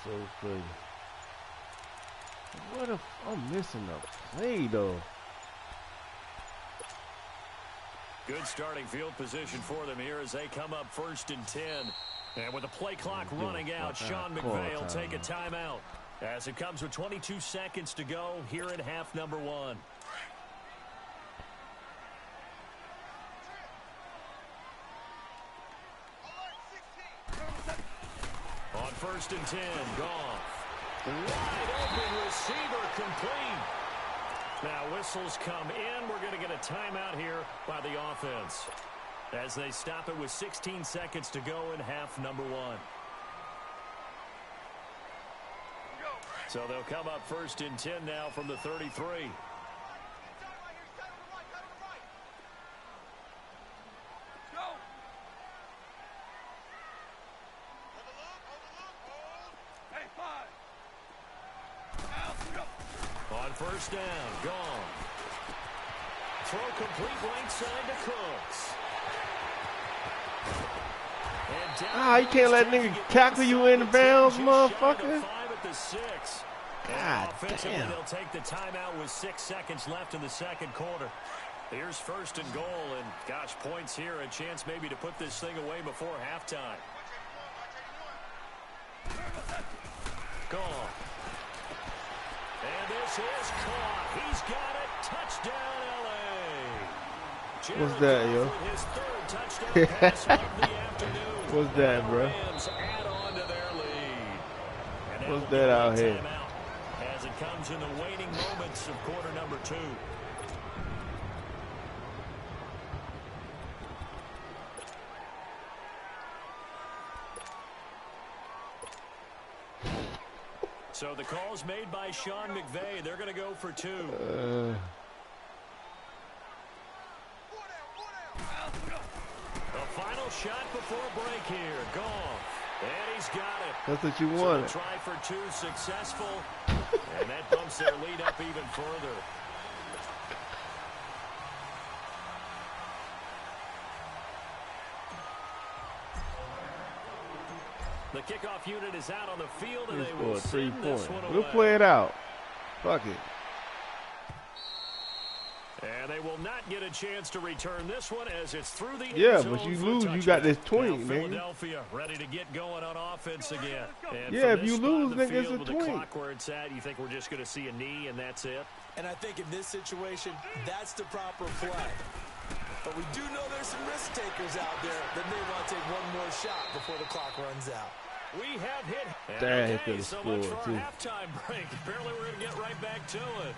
so crazy. What if I'm missing a play though? Good starting field position for them here as they come up 1st and 10. And with the play clock running out, Sean McVay will take a timeout as it comes with 22 seconds to go here in half number 1. On 1st and 10, Goff. Wide open receiver complete. Now whistles come in. We're going to get a timeout here by the offense as they stop it with 16 seconds to go in half number 1. So they'll come up 1st and 10 now from the 33. On 1st down, gone. Throw complete right side to Cooks. You can't let nigga tackle you in the bounds, motherfucker. God damn. They'll take the timeout with 6 seconds left in the second quarter. Here's 1st and goal, and gosh, points here, a chance maybe to put this thing away before halftime. Gone. And this is caught. He's got it. Touchdown, L.A. What's that, yo? His 3rd touchdown pass of the afternoon. What's that, bro? Rams add on to their lead. What's that out here? As it comes in the waning moments of quarter number 2. So the call's made by Sean McVay. They're going to go for 2. The final shot before break here. Goff. And he's got it. That's what you wanted. So try for 2 successful. And that bumps their lead up even further. The kickoff unit is out on the field, and they will send this one away. We'll play it out. Fuck it. And they will not get a chance to return this one as it's through the end zone. But you lose, you got this 20, man. Philadelphia ready to get going on offense again. And yeah, if you lose, nigga, it's a 20. The clock where it's at, you think we're just going to see a knee and that's it? And I think in this situation, that's the proper play. But we do know there's some risk takers out there that may want to take one more shot before the clock runs out. We have hit. Okay, so much for our halftime break. Apparently we're going to get right back to it.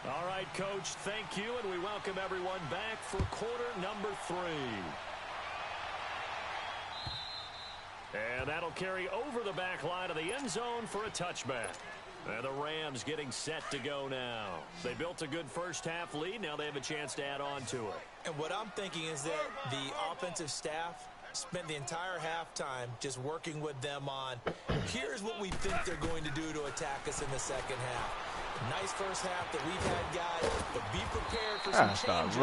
All right, Coach, thank you, and we welcome everyone back for quarter number 3. And that'll carry over the back line of the end zone for a touchback. And the Rams getting set to go now. They built a good first half lead. Now they have a chance to add on to it. And what I'm thinking is that the offensive staff spent the entire halftime just working with them on, here's what we think they're going to do to attack us in the second half. Nice first half that we've had, guys, but be prepared for some change-ups.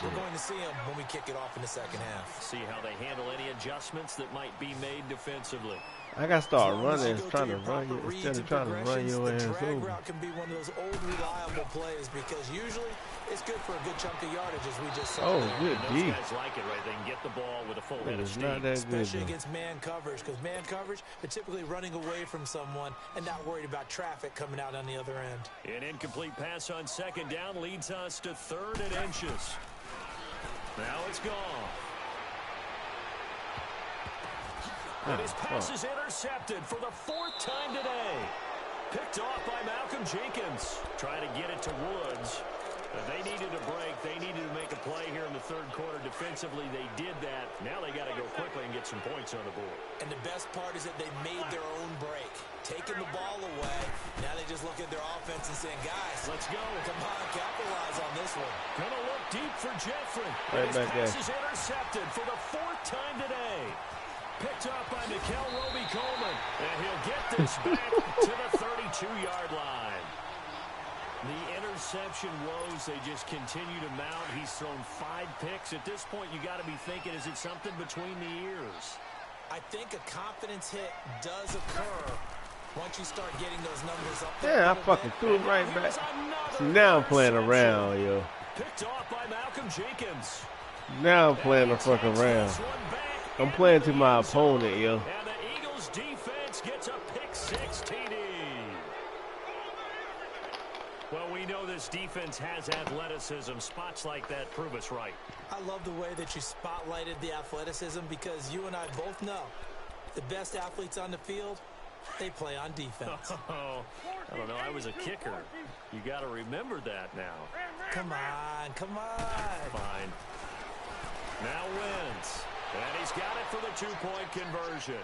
We're going to see them when we kick it off in the second half. See how they handle any adjustments that might be made defensively. I got to start running trying to run you instead of trying to run your ass over. The drag route can be one of those old reliable plays because usually it's good for a good chunk of yardage, as we just saw. Oh, good D. Those guys like it, right? They can get the ball with a full head of steam. Not that good, especially against man coverage, because man coverage, they're typically running away from someone and not worried about traffic coming out on the other end. An incomplete pass on 2nd down leads us to 3rd and inches. Now it's gone. And his pass is intercepted for the 4th time today. Picked off by Malcolm Jenkins. Trying to get it to Woods. They needed a break. They needed to make a play here in the 3rd quarter. Defensively, they did that. Now they got to go quickly and get some points on the board. And the best part is that they made their own break. Taking the ball away. Now they just look at their offense and saying, guys, let's go. Come on, capitalize on this one. Gonna look deep for Jeffrey. Right back there. His pass is intercepted for the 4th time today. Picked up by Nikel Roby-Coleman. And he'll get this back to the 32-yard line. The interception woes, they just continue to mount. He's thrown 5 picks. At this point, you got to be thinking, is it something between the ears? I think a confidence hit does occur once you start getting those numbers up there. Yeah, I fucking threw it right back. See, now I'm playing around, yo. Picked off by Malcolm Jenkins. Now I'm playing the fuck around. I'm playing to my opponent, yo. And the Eagles defense gets a pick six TD. Well, we know this defense has athleticism. Spots like that prove us right. I love the way that you spotlighted the athleticism because you and I both know the best athletes on the field, they play on defense. Oh, I don't know. I was a kicker. You got to remember that now. Come on, come on. Fine. Now Wentz. And he's got it for the two-point conversion.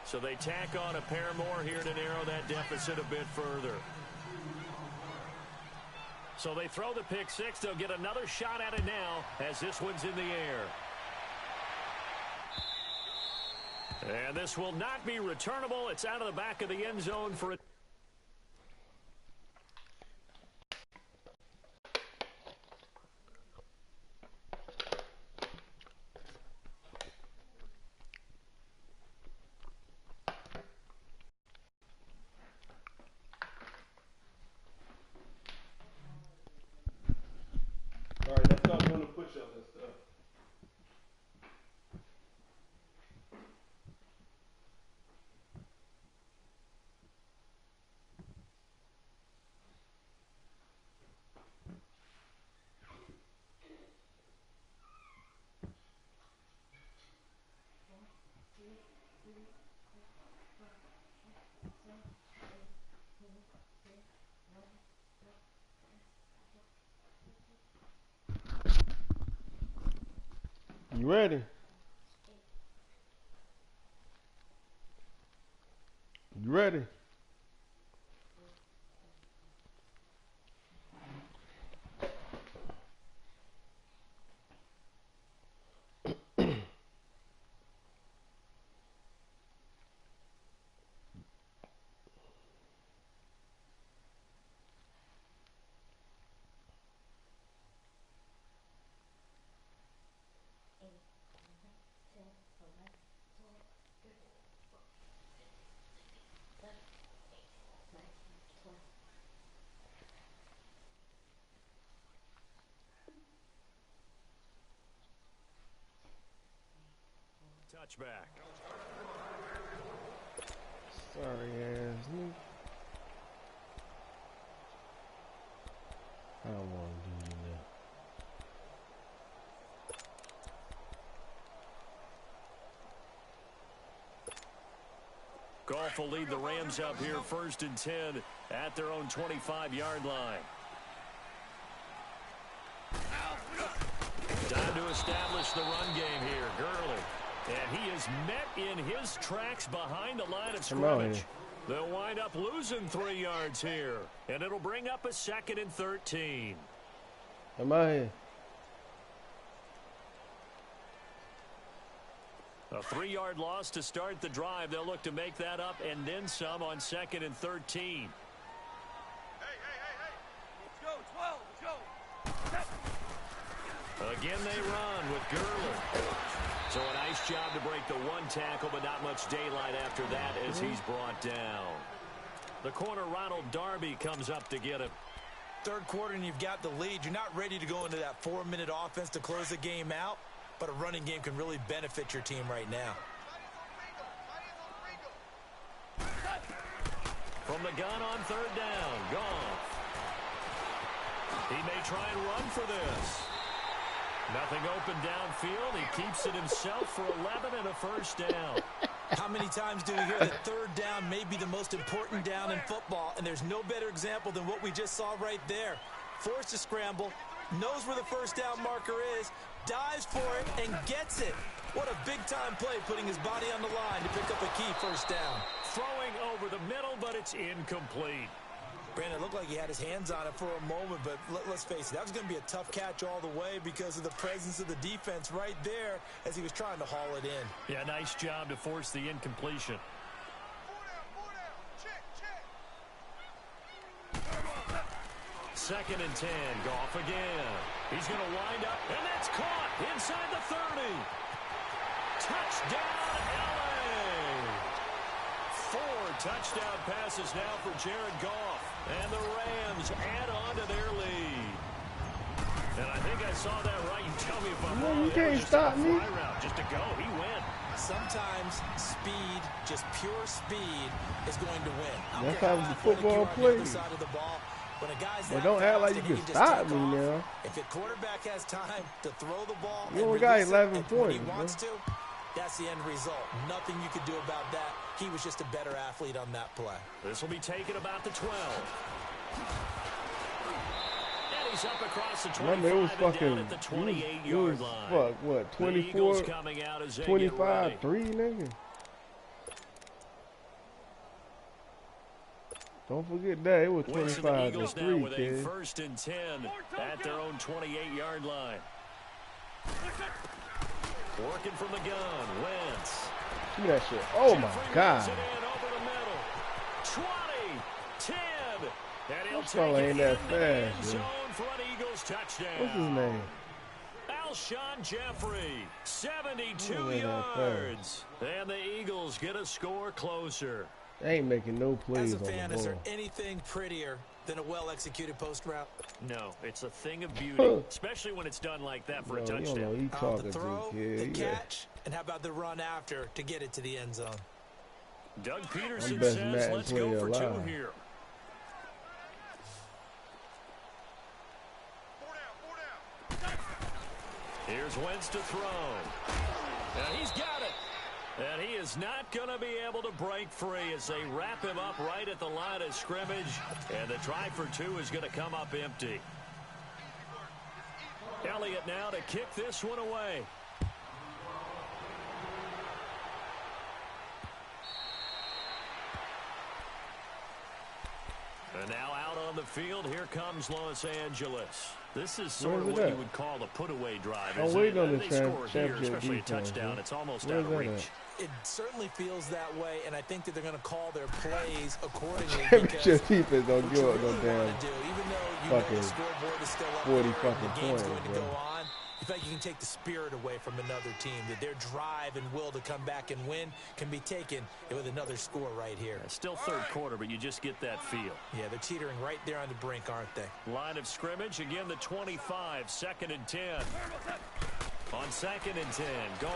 So they tack on a pair more here to narrow that deficit a bit further. So they throw the pick six. They'll get another shot at it now as this one's in the air. And this will not be returnable. It's out of the back of the end zone for it. All right, let's start doing the push-ups and stuff. You ready? You ready? Touchback. Sorry ass nigga. I don't want to do you that. Goff will lead the Rams up here 1st and 10 at their own 25-yard line. Time to establish the run game here. Gurley. And he is met in his tracks behind the line of scrimmage. They'll wind up losing 3 yards here. And it'll bring up a 2nd and 13. Am I here? A 3-yard loss to start the drive. They'll look to make that up and then some on 2nd and 13. Hey. Let's go, 12. Let's go. Again, they run with Gurley. So a nice job to break the one tackle, but not much daylight after that as he's brought down. The corner, Ronald Darby, comes up to get him. Third quarter and you've got the lead. You're not ready to go into that 4-minute offense to close the game out, but a running game can really benefit your team right now. From the gun on 3rd down, Goff. He may try and run for this. Nothing open downfield. He keeps it himself for 11 and a 1st down. How many times do we hear that 3rd down may be the most important down in football, and there's no better example than what we just saw right there. Forced to scramble, knows where the 1st down marker is, dives for it, and gets it. What a big-time play, putting his body on the line to pick up a key 1st down. Throwing over the middle, but it's incomplete. Brandon, it looked like he had his hands on it for a moment, but let's face it, that was going to be a tough catch all the way because of the presence of the defense right there as he was trying to haul it in. Yeah, nice job to force the incompletion. 2nd and 10, Goff again. He's going to wind up, and that's caught inside the 30. Touchdown, LA. touchdown passes now for Jared Goff. And the Rams add on to their lead. And I think I saw that right. You tell me if I'm wrong. You can't stop me. Just to go. He went. Sometimes speed, just pure speed, is going to win. That's how the football plays. But don't act like you can stop me now. If the quarterback has time to throw the ball, you only got 11 points. He wants to. That's the end result. Nothing you could do about that. He was just a better athlete on that play. This will be taken about the 12. And he's up across the 25 it was fucking, down at the 28-yard line. Fuck, what, 24, 25, 3, nigga? Don't forget that. It was 25 to 3, with kid. A first and 10 at their own 28-yard line. Working from the gun, Wentz. See that shit. Oh, my God. Over the middle. 20, 10. And he'll take it ain't that fast, zone for an Eagles touchdown. What's his name? Alshon Jeffrey, 72 yards. And the Eagles get a score closer. They ain't making no plays on the ball. As a fan, is there anything prettier than a well-executed post route? No, it's a thing of beauty, especially when it's done like that for a touchdown. You know, he talking the throw, to kid. the catch, and how about the run after to get it to the end zone? Doug Peterson says, let's go for two here. Here's Wentz to throw. And he's got it. And he is not going to be able to break free as they wrap him up right at the line of scrimmage. And the try for two is going to come up empty. Elliott now to kick this one away. And now out on the field, here comes Los Angeles. This is sort of what you would call a put-away drive. Oh, wait on the they score here, especially a touchdown. It's almost out of reach. It certainly feels that way, and I think that they're going to call their plays accordingly. Championship defense don't give up no damn even though you fucking know the scoreboard is still up 40 there, fucking the game's points, going to go on. In fact, you can take the spirit away from another team, that their drive and will to come back and win can be taken with another score right here. It's still third quarter, but you just get that feel. Yeah, they're teetering right there on the brink, aren't they? Line of scrimmage, again the 25, second and 10. On second and 10, gone.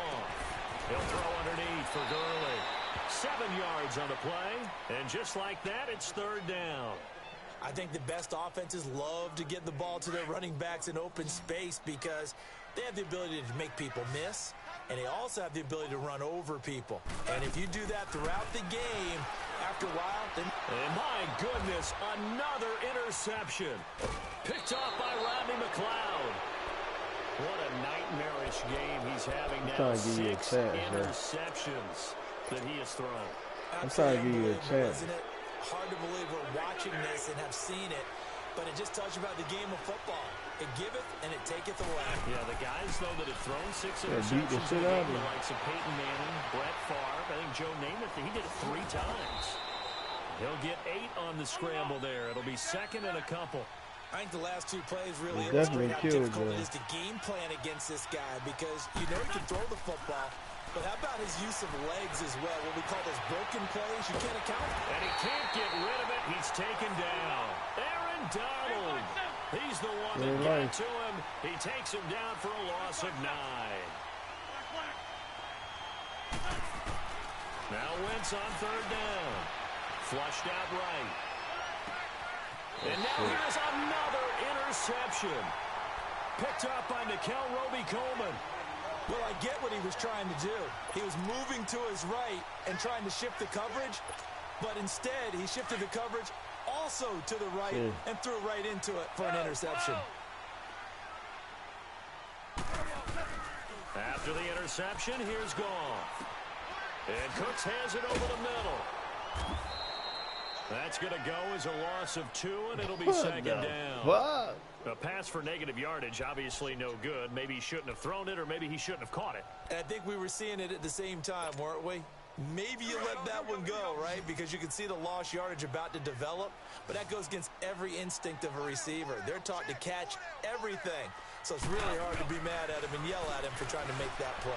He'll throw underneath for Gurley. 7 yards on the play, and just like that, it's third down. I think the best offenses love to get the ball to their running backs in open space because they have the ability to make people miss, and they also have the ability to run over people. And if you do that throughout the game, after a while, then... And my goodness, another interception. Picked off by Rodney McLeod. What a nightmarish game he's having now. 6 interceptions that he has thrown. I'm trying to give you a chance. Isn't it hard to believe we're watching this and have seen it, but it just tells you about the game of football. It giveth and it taketh away. Yeah, the guys, though, that have thrown 6 interceptions, the likes of Peyton Manning, Brett Favre, I think Joe Namath, he did it 3 times. He'll get 8 on the scramble there. It'll be second and a couple. I think the last 2 plays really illustrate how difficult it is to game plan against this guy because you know he can throw the football, but how about his use of legs as well? What we call those broken plays, you can't account for. And he can't get rid of it. He's taken down. Aaron Donald. He's the one that got to him. He takes him down for a loss of 9. Now Wentz on third down. Flushed out right. And now here's another interception. Picked up by Nickel Roby-Coleman. Well, I get what he was trying to do. He was moving to his right and trying to shift the coverage, but instead he shifted the coverage also to the right and threw right into it for an interception. After the interception, here's Goff. And Cooks has it over the middle. That's going to go as a loss of 2, and it'll be second down. What? A pass for negative yardage, obviously no good. Maybe he shouldn't have thrown it, or maybe he shouldn't have caught it. I think we were seeing it at the same time, weren't we? Maybe you let that one go, right? Because you can see the lost yardage about to develop, but that goes against every instinct of a receiver. They're taught to catch everything. So it's really hard to be mad at him and yell at him for trying to make that play.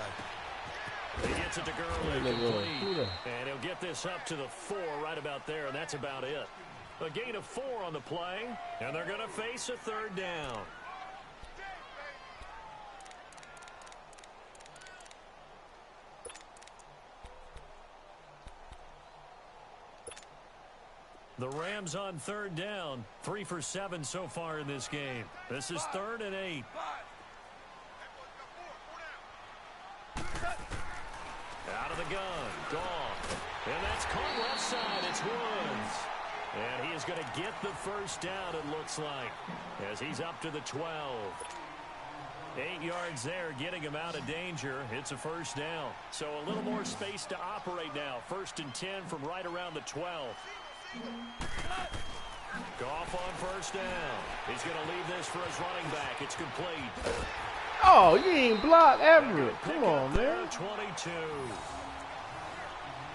He gets it to Gurley, complete, and he'll get this up to the 4 right about there, and that's about it. A gain of 4 on the play, and they're going to face a 3rd down. The Rams on 3rd down, 3 for 7 so far in this game. This is 3rd and 8. Out of the gun, Goff. And that's caught left side. It's Woods. And he is going to get the 1st down, it looks like, as he's up to the 12. 8 yards there, getting him out of danger. It's a 1st down. So a little more space to operate now. 1st and 10 from right around the 12. Goff on 1st down. He's going to leave this for his running back. It's complete. Oh, you ain't blocked Everett. Come on, man. 22.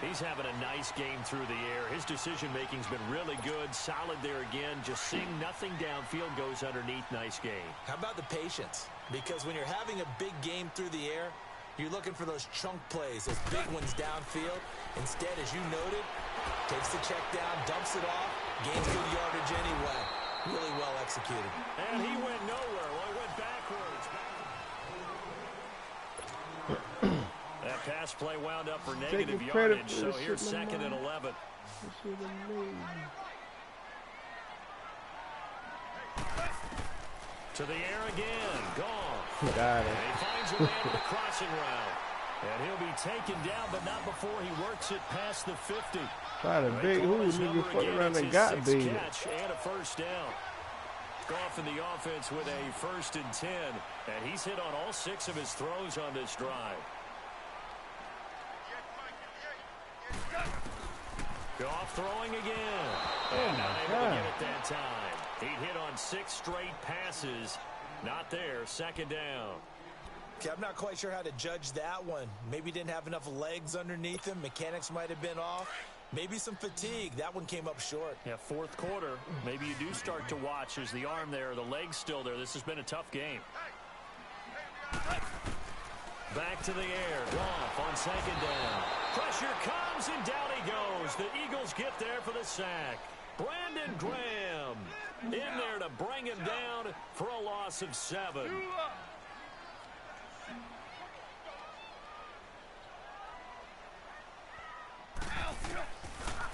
He's having a nice game through the air. His decision-making's been really good. Solid there again. Just seeing nothing downfield, goes underneath. Nice game. How about the patience? Because when you're having a big game through the air, you're looking for those chunk plays, those big ones downfield. Instead, as you noted, takes the check down, dumps it off, gains good yardage anyway. Really well executed. And he went nowhere. Well, he went backwards. That pass play wound up for negative yardage, so here's 2nd and 11. To the air again. Gone. Got it. And he finds a man on the crossing route. And he'll be taken down, but not before he works it past the 50. Try to big who nigga fuck around and got big. Catch and a 1st down. Goff in the offense with a 1st and 10. And he's hit on all 6 of his throws on this drive. Goff throwing again. And not able to get it that time. He'd hit on 6 straight passes. Not there. 2nd down. Okay, I'm not quite sure how to judge that one. Maybe didn't have enough legs underneath him. Mechanics might have been off. Maybe some fatigue. That one came up short. Yeah, 4th quarter. Maybe you do start to watch as the arm there, the leg's still there. This has been a tough game. Back to the air. Goff on 2nd down. Pressure comes, and down he goes. The Eagles get there for the sack. Brandon Graham in there to bring him down for a loss of 7.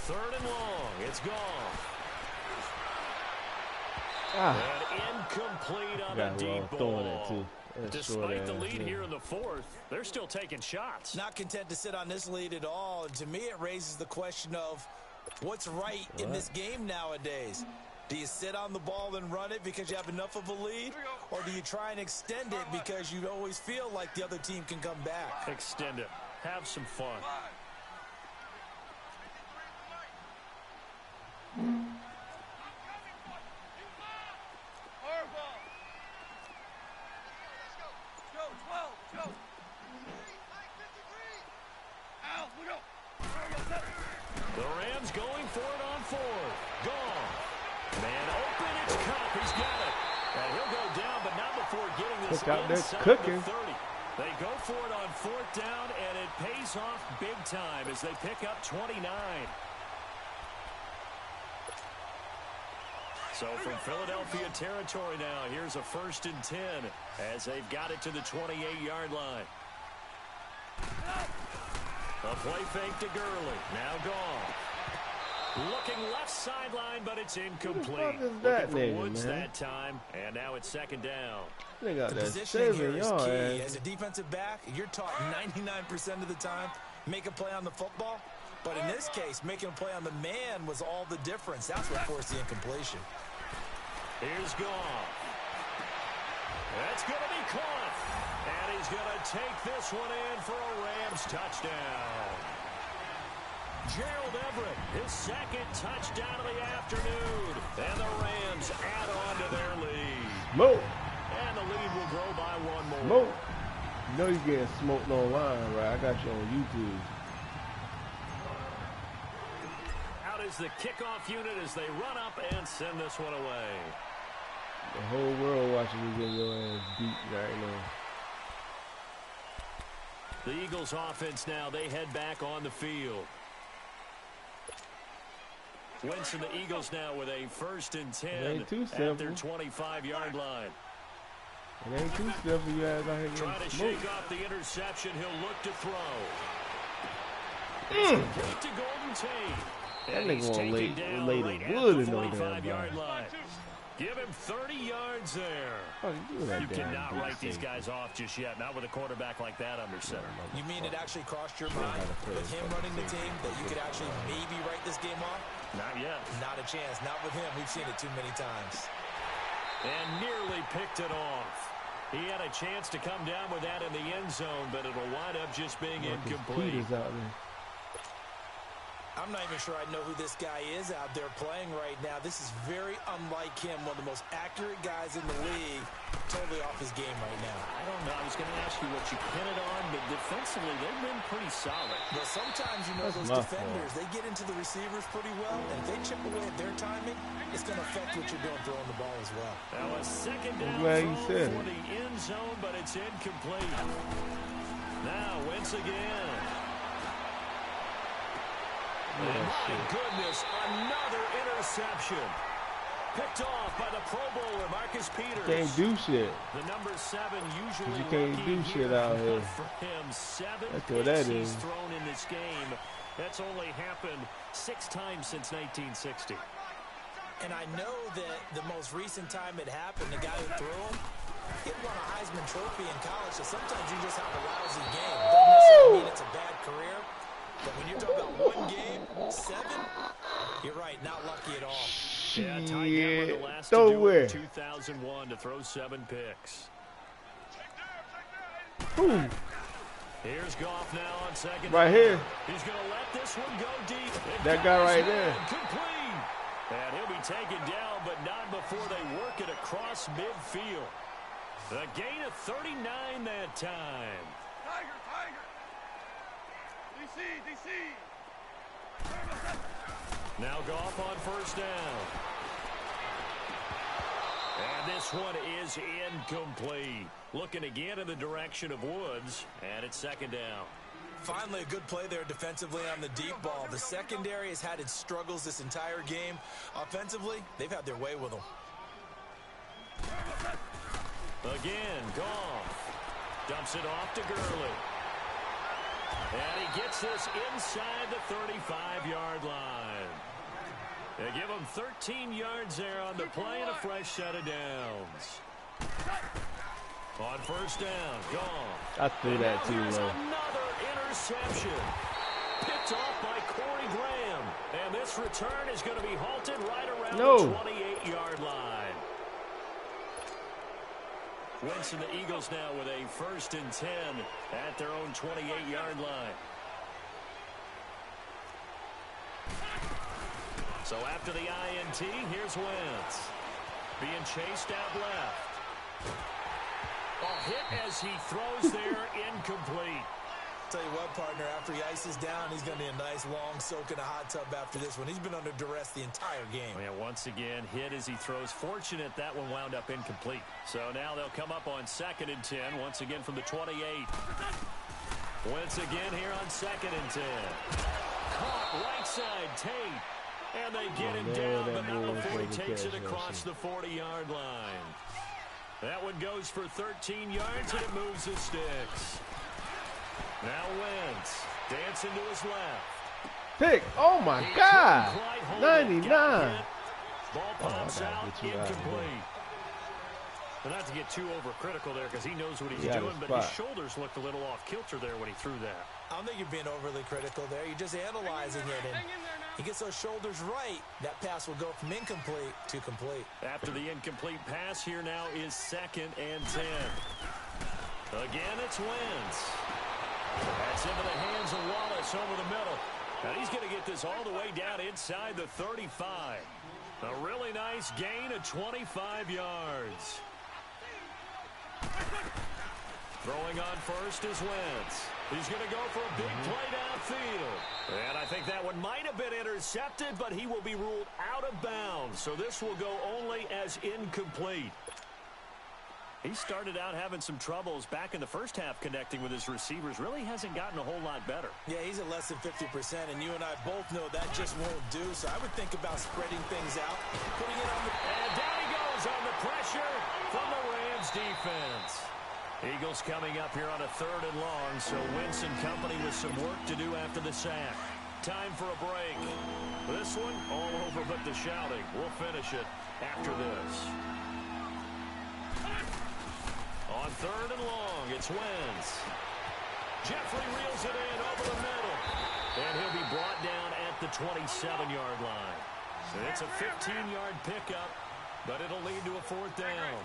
3rd and long. It's gone. And incomplete on a deep ball. Despite the lead here in the 4th, they're still taking shots. Not content to sit on this lead at all. And to me, it raises the question of what's right in this game nowadays. Do you sit on the ball and run it because you have enough of a lead? Or do you try and extend it because you always feel like the other team can come back? Extend it. Have some fun. The Rams going for it on 4th. Gone. Man open, it's Cup. He's got it. And he'll go down, but not before getting this inside the 30. They go for it on 4th down, and it pays off big time as they pick up 29. So from Philadelphia territory now, here's a 1st and 10 as they've got it to the 28-yard line. A play fake to Gurley. Now gone. Looking left sideline, but it's incomplete. Looking for Woods that time, and now it's 2nd down. The positioning here is key. As a defensive back, you're taught 99% of the time, make a play on the football. But in this case, making a play on the man was all the difference. That's what forced the incompletion. Here's Goff. That's going to be caught. And he's going to take this one in for a Rams touchdown. Gerald Everett, his 2nd touchdown of the afternoon. And the Rams add on to their lead. Mo. And the lead will grow by 1 more. Mo. You know you're getting smoked online, right? I got you on YouTube. Out is the kickoff unit as they run up and send this one away. The whole world watching you get your ass beat right now. The Eagles offense now, they head back on the field. Wentz and the Eagles now with a 1st and 10 at their 25-yard line. It ain't too simple. You guys out here trying to smoke. shake off the interception. He'll look to throw. Complete to Golden Tate. That nigga won't lay the wood in no damn yard line. Give him 30 yards there. Oh, you cannot write these guys off just yet. Not with a quarterback like that under center. You mean it actually crossed your mind with him running the team that you could actually maybe write this game off? Not yet. Not a chance. Not with him. We've seen it too many times. And nearly picked it off. He had a chance to come down with that in the end zone, but it'll wind up just being incomplete. I'm not even sure I know who this guy is out there playing right now. This is very unlike him, one of the most accurate guys in the league. Totally off his game right now. I don't know. I was going to ask you what you pin it on, but defensively, they've been pretty solid. Well, sometimes, you know, those defenders, they get into the receivers pretty well, and if they chip away at their timing, it's going to affect what you're doing throwing the ball as well. That was 2nd down throw for the end zone, but it's incomplete. Now, Wentz again. Oh, my goodness, another interception. Picked off by the Pro Bowler, Marcus Peters. Can't do shit. The number 7 usually you can't do shit out here. For him, 7 That's what that is. he's thrown in this game. That's only happened 6 times since 1960. And I know that the most recent time it happened, the guy who threw him, he won a Heisman Trophy in college, so sometimes you just have a lousy game. Doesn't necessarily mean it's a bad career. But when you're talking about 1 game, 7, you're right, not lucky at all. Yeah, Ty Detmer, the last to do it in 2001 to throw 7 picks. Boom. Here's Goff now on 2nd. Right here. He's going to let this one go deep. That guy right there. Complete. And he'll be taken down, but not before they work it across midfield. The gain of 39 that time. Tiger. DC. Now Goff on 1st down. And this one is incomplete. Looking again in the direction of Woods, and it's 2nd down. Finally, a good play there defensively on the deep ball. The secondary has had its struggles this entire game. Offensively, they've had their way with them. Again, Goff dumps it off to Gurley. And he gets this inside the 35-yard line. They give him 13 yards there on the play and a fresh set of downs. On 1st down, Goff. I threw that too low. Another interception. Picked off by Corey Graham. And this return is going to be halted right around the 28-yard line. Wentz and the Eagles now with a 1st and 10 at their own 28-yard line. So after the INT, here's Wentz. Being chased out left. A hit as he throws there, incomplete. Tell you what, partner, after he ices down, he's going to be a nice long soak in a hot tub after this one. He's been under duress the entire game. Yeah, once again, hit as he throws. Fortunate that one wound up incomplete. So now they'll come up on 2nd and 10, once again from the 28. Once again here on 2nd and 10. Caught right side, Tate. And they get him down, but not before he takes it across the 40-yard line. That one goes for 13 yards, and it moves the sticks. Now Wentz dancing to his left. Pick. Oh, my God. 99. Ball pops out, incomplete. But not to get too overcritical there because he knows what he's doing, but his shoulders looked a little off kilter there when he threw that. I don't think you're being overly critical there. You're just analyzing it, and he gets those shoulders right. That pass will go from incomplete to complete. After the incomplete pass, here now is 2nd and 10. Again, it's Wentz. That's into the hands of Wallace over the middle. And he's going to get this all the way down inside the 35. A really nice gain of 25 yards. Throwing on 1st is Wentz. He's going to go for a big play downfield. And I think that one might have been intercepted, but he will be ruled out of bounds. So this will go only as incomplete. He started out having some troubles back in the first half connecting with his receivers. Really hasn't gotten a whole lot better. Yeah, he's at less than 50%, and you and I both know that just won't do. So I would think about spreading things out, putting it on the... And down he goes on the pressure from the Rams defense. Eagles coming up here on a 3rd and long, so Wentz and company with some work to do after the sack. Time for a break. This one, all over but the shouting. We'll finish it after this. On 3rd and long, it's Wentz. Jeffrey reels it in over the middle. And he'll be brought down at the 27-yard line. So it's a 15-yard pickup, but it'll lead to a 4th down.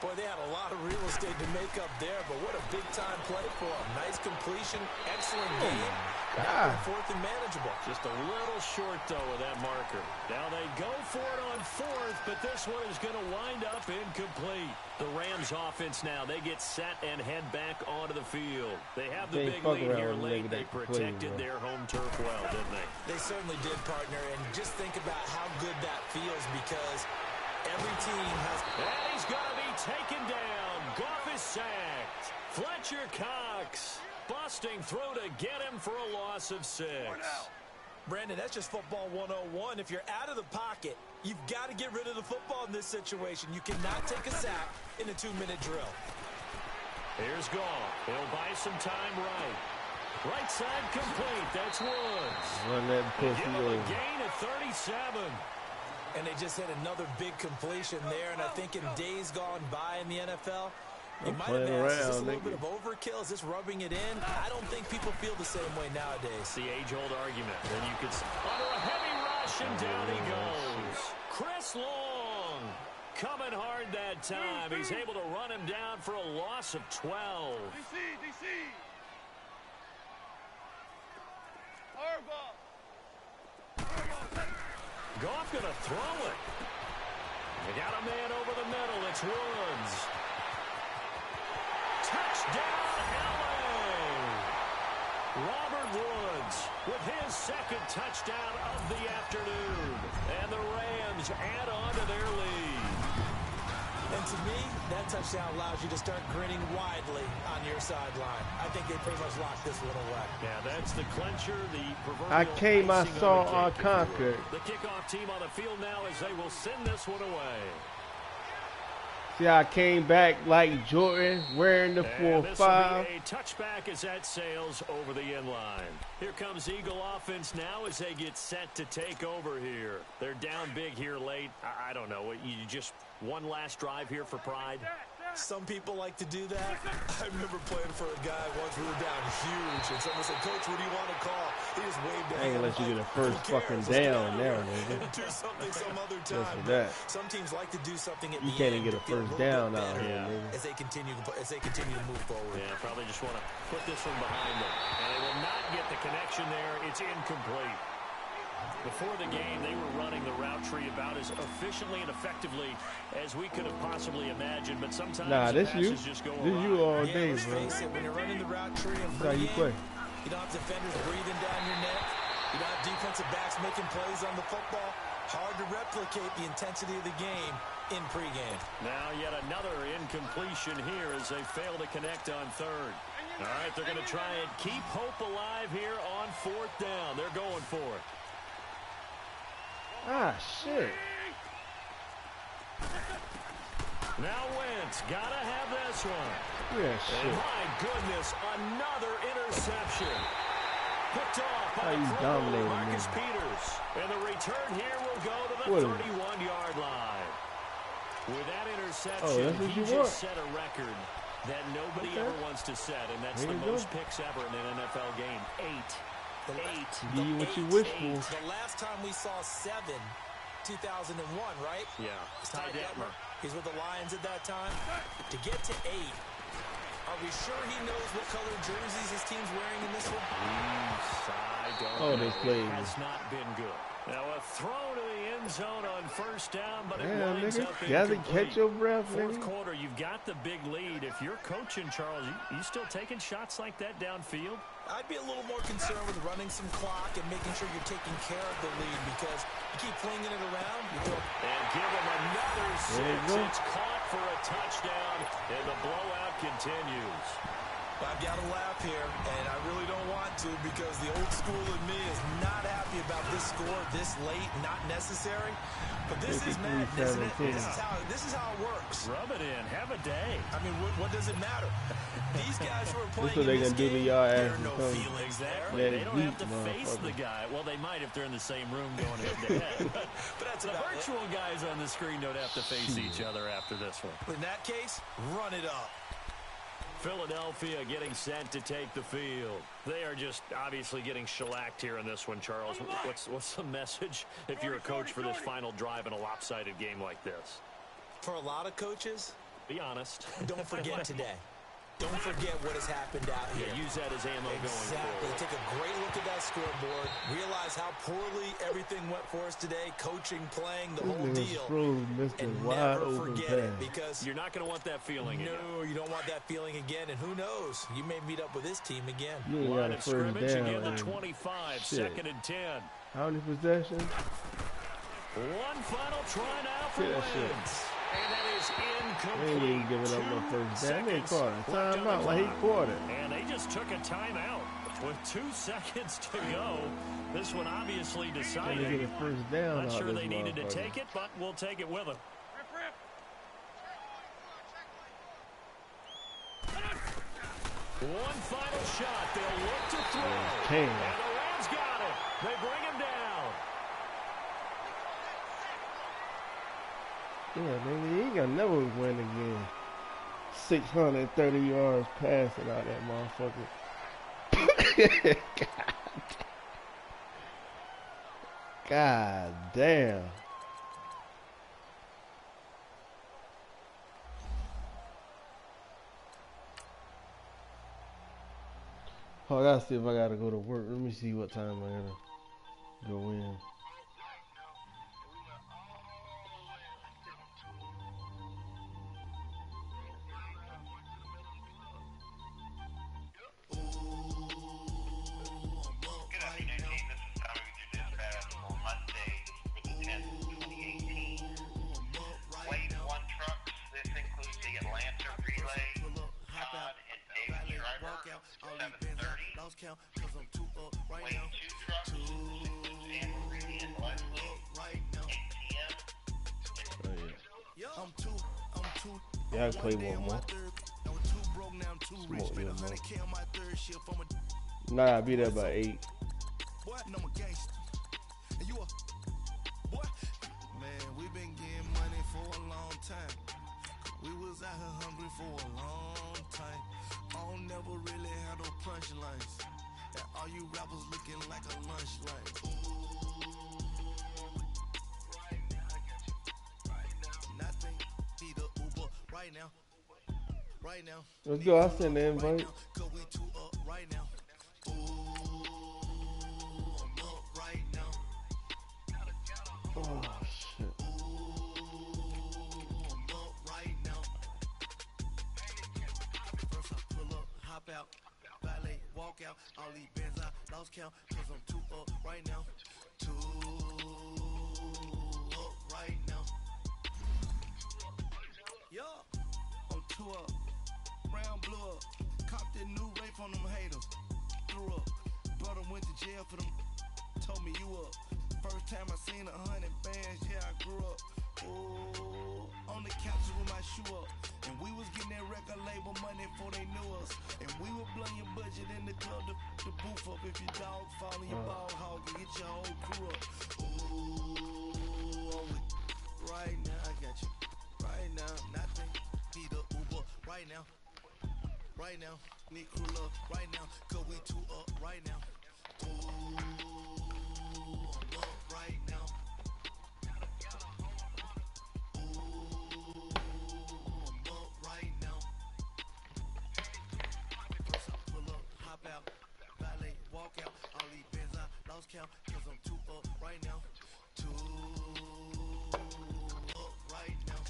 Boy, they had a lot of real estate to make up there, but what a big-time play for him. Nice completion, excellent game. God. 4th and manageable. Just a little short, though, with that marker. Now they go for it on 4th, but this one is going to wind up incomplete. The Rams offense now, they get set and head back onto the field. They have the big lead here late. They protected their home turf well, didn't they? They certainly did, partner, and just think about how good that feels because every team has... And he's going to be taken down. Goff is sacked. Fletcher Cox busting through to get him for a loss of 6. Brandon, that's just football 101. If you're out of the pocket, you've got to get rid of the football in this situation. You cannot take a sack in a 2-minute drill. Here's Goff. He'll buy some time right. Right side complete. That's Woods. Run that pussy give him over. a gain at 37. And they just hit another big completion there. And I think in days gone by in the NFL, you might have asked, is this a little bit of overkill? Is this rubbing it in? I don't think people feel the same way nowadays. It's the age-old argument. Then you could... Under a heavy rush, and down he goes. Chris Long coming hard that time. He's able to run him down for a loss of 12. DC. Goff going to throw it. They got a man over the middle. It's Woods. Touchdown, LA! Robert Woods with his 2nd touchdown of the afternoon. And the Rams add on to their lead. And to me, that touchdown allows you to start grinning widely on your sideline. I think they pretty much locked this one away. Yeah, that's the clincher, the proverbial I came, I icing saw, on I the cake. conquered. The kickoff team on the field now as they will send this one away. See, I came back like Jordan wearing the 4-5. This will be a touchback as that sails over the end line. Here comes Eagle offense now as they get set to take over here. They're down big here late. I don't know. You just one last drive here for pride? Some people like to do that. I remember playing for a guy once. We were down huge, and someone said, "Coach, what do you want to call?" He just waved a hand. I ain't gonna let you get a first fucking down there, nigga. Do something some other time. Just for that. Some teams like to do something at You the can't end even get a to feel first little down bit out better here, nigga. as they continue to move forward. Yeah, probably just want to put this one behind them. And they will not get the connection there. It's incomplete. Before the game, they were running the route tree about as efficiently and effectively as we could have possibly imagined, but sometimes this you. just go This you all Yeah, day, let's bro. face it, when you're running the route tree and That's how you play. you don't have defenders breathing down your neck. You don't have defensive backs making plays on the football. Hard to replicate the intensity of the game in pregame. Now yet another incompletion here as they fail to connect on 3rd. All right, they're going to try and keep hope alive here on 4th down. They're going for it. Ah, shit. Now Wentz, gotta have this one. Yeah, And shit. my goodness, another interception. Picked off How by you the dominating Marcus me? Peters. And the return here will go to the What? 31-yard line. With that interception, Oh, that's what he you just want. set a record that nobody Okay. ever wants to set, and that's There the you most go. picks ever in an NFL game. 8. Give you what you wish for. The last time we saw 7, 2001, right? Yeah, Ty Detmer. He's with the Lions at that time. To get to 8, are we sure he knows what color jerseys his team's wearing in this one? I don't Oh, know. they played. It has not been good. Now a throw to the end zone on 1st down, but it Damn, winds nigga. up Gotta incomplete. catch your breath, 4th nigga. quarter, you've got the big lead. If you're coaching, Charles, you still taking shots like that downfield? I'd be a little more concerned with running some clock and making sure you're taking care of the lead because you keep flinging it around. And give him another There you 6. go. It's caught for a touchdown, and the blowout continues. I've got to laugh here, and I really don't want to because the old school in me is not happy about this score this late, not necessary. But this is madness, isn't it? This is how it works. Rub it in. Have a day. I mean, what does it matter? These guys who are playing what they in this gonna do to game, y'all there ass are no feelings exactly. there. They don't have to face the guy. Well, they might if they're in the same room going head to head. But that's the virtual guys on the screen don't have to face each other after this one. In that case, run it up. Philadelphia getting sent to take the field. They are just obviously getting shellacked here in this one, Charles. What's the message if you're a coach for this final drive in a lopsided game like this? For a lot of coaches, be honest. Don't forget today. Don't forget what has happened out here. Yeah, use that as ammo going forward. Take a great look at that scoreboard. Realize how poorly everything went for us today. Coaching, playing, the whole deal. And never forget it because you're not going to want that feeling again. No, you don't want that feeling again. And who knows? You may meet up with this team again. Line of scrimmage again, the 25, second and 10. How many possessions? One final try now for wins. And that is incomplete. They ain't giving up no first down. They caught a timeout like he caught it. And they just took a timeout with 2 seconds to go. This one obviously decided. Get a first down. Not sure they needed to take it, but we'll take it with them. One final shot. They'll look to throw. And the Rams got it. They bring him down. Yeah, nigga, he ain't gonna never win again. 630 yards passing out that motherfucker. God damn. Oh, I gotta see if I gotta go to work. Let me see what time I gotta go in. Yeah, I play one more. Smoke this more. Nah, I'll be there by 8. Man, we been getting money for a long time. We was out here hungry for a long time. I don't never really have no punchlines. And all you rappers looking like a lunch line. Nothing. Need a Uber right now. Right now. Let's go. I'll send the invite. Cause we two up right now. I'm up right now. Oh, shit. I'm up right now. First I pull up, hop out, valet, walk out. All these bands I lost count. Cause I'm two up right now. Two up right now. Yo, I'm two up. Brown blew up. Copped that new rape on them haters. Threw up. Brother went to jail for them. Told me you up. First time I seen 100 bands, yeah, I grew up. Ooh, on the couch with my shoe up. And we was getting that record label money before they knew us. And we were blowing your budget in the club to boof up. If your dog fall in your ball hog and get your whole crew up. Ooh, right now, I got you. Right now, nothing. Need a Uber right now. Right now, need crew love right now. Cause we two up right now. Ooh, I'm up right now. Ooh, I'm up right now. First I pull up, hop out, valet, walk out. All these bands I lost count. Cause I'm two up right now. Two up right now.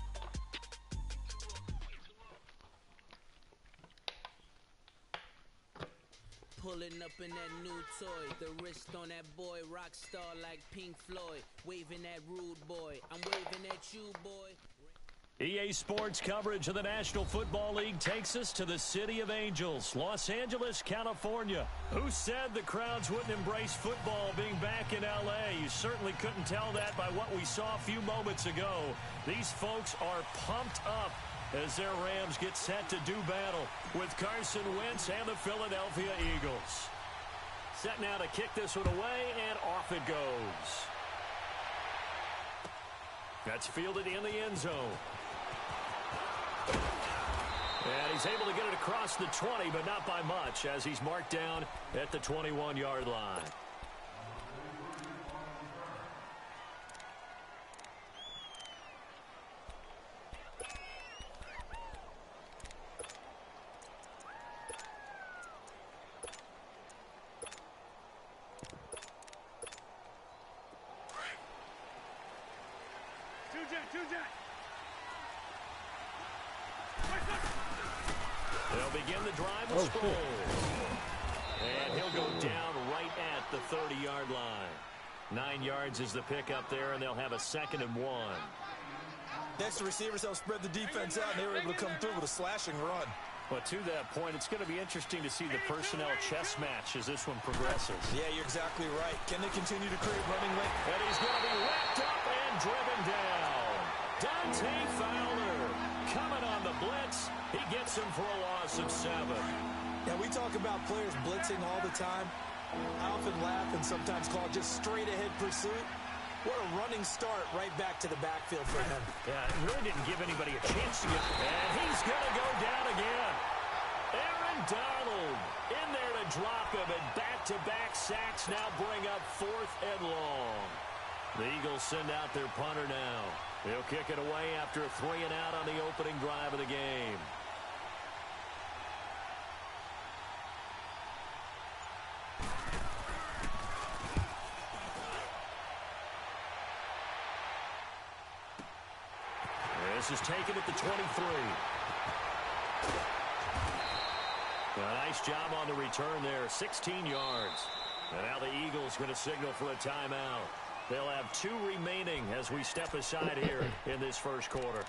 Pulling up in that new toy, the wrist on that boy, rock star like Pink Floyd, waving that rude boy, I'm waving at you, boy. EA Sports coverage of the National Football League takes us to the City of Angels, Los Angeles, California. Who said the crowds wouldn't embrace football being back in L.A.? You certainly couldn't tell that by what we saw a few moments ago. These folks are pumped up as their Rams get set to do battle with Carson Wentz and the Philadelphia Eagles. Set now to kick this one away, and off it goes. That's fielded in the end zone. And he's able to get it across the 20, but not by much, as he's marked down at the 21-yard line. They'll begin the drive with Sproles. And he'll go down right at the 30-yard line. 9 yards is the pickup there, and they'll have a 2nd and 1. Next, the receivers help spread the defense out, and they were able to come through with a slashing run. But to that point, it's going to be interesting to see the personnel chess match as this one progresses. Yeah, you're exactly right. Can they continue to create running lane? And he's going to be wrapped up and driven down. Dante Fowler coming on the blitz. He gets him for a loss of 7. Now, we talk about players blitzing all the time. I often laugh and sometimes call it just straight-ahead pursuit. What a running start right back to the backfield for him. Yeah, it really didn't give anybody a chance to get... And he's going to go down again. Aaron Donald in there to drop him, and back-to-back sacks now bring up 4th and long. The Eagles send out their punter now. They'll kick it away after a 3-and-out on the opening drive of the game. This is taken at the 23. A nice job on the return there, 16 yards. And now the Eagles going to signal for a timeout. They'll have 2 remaining as we step aside here in this first quarter.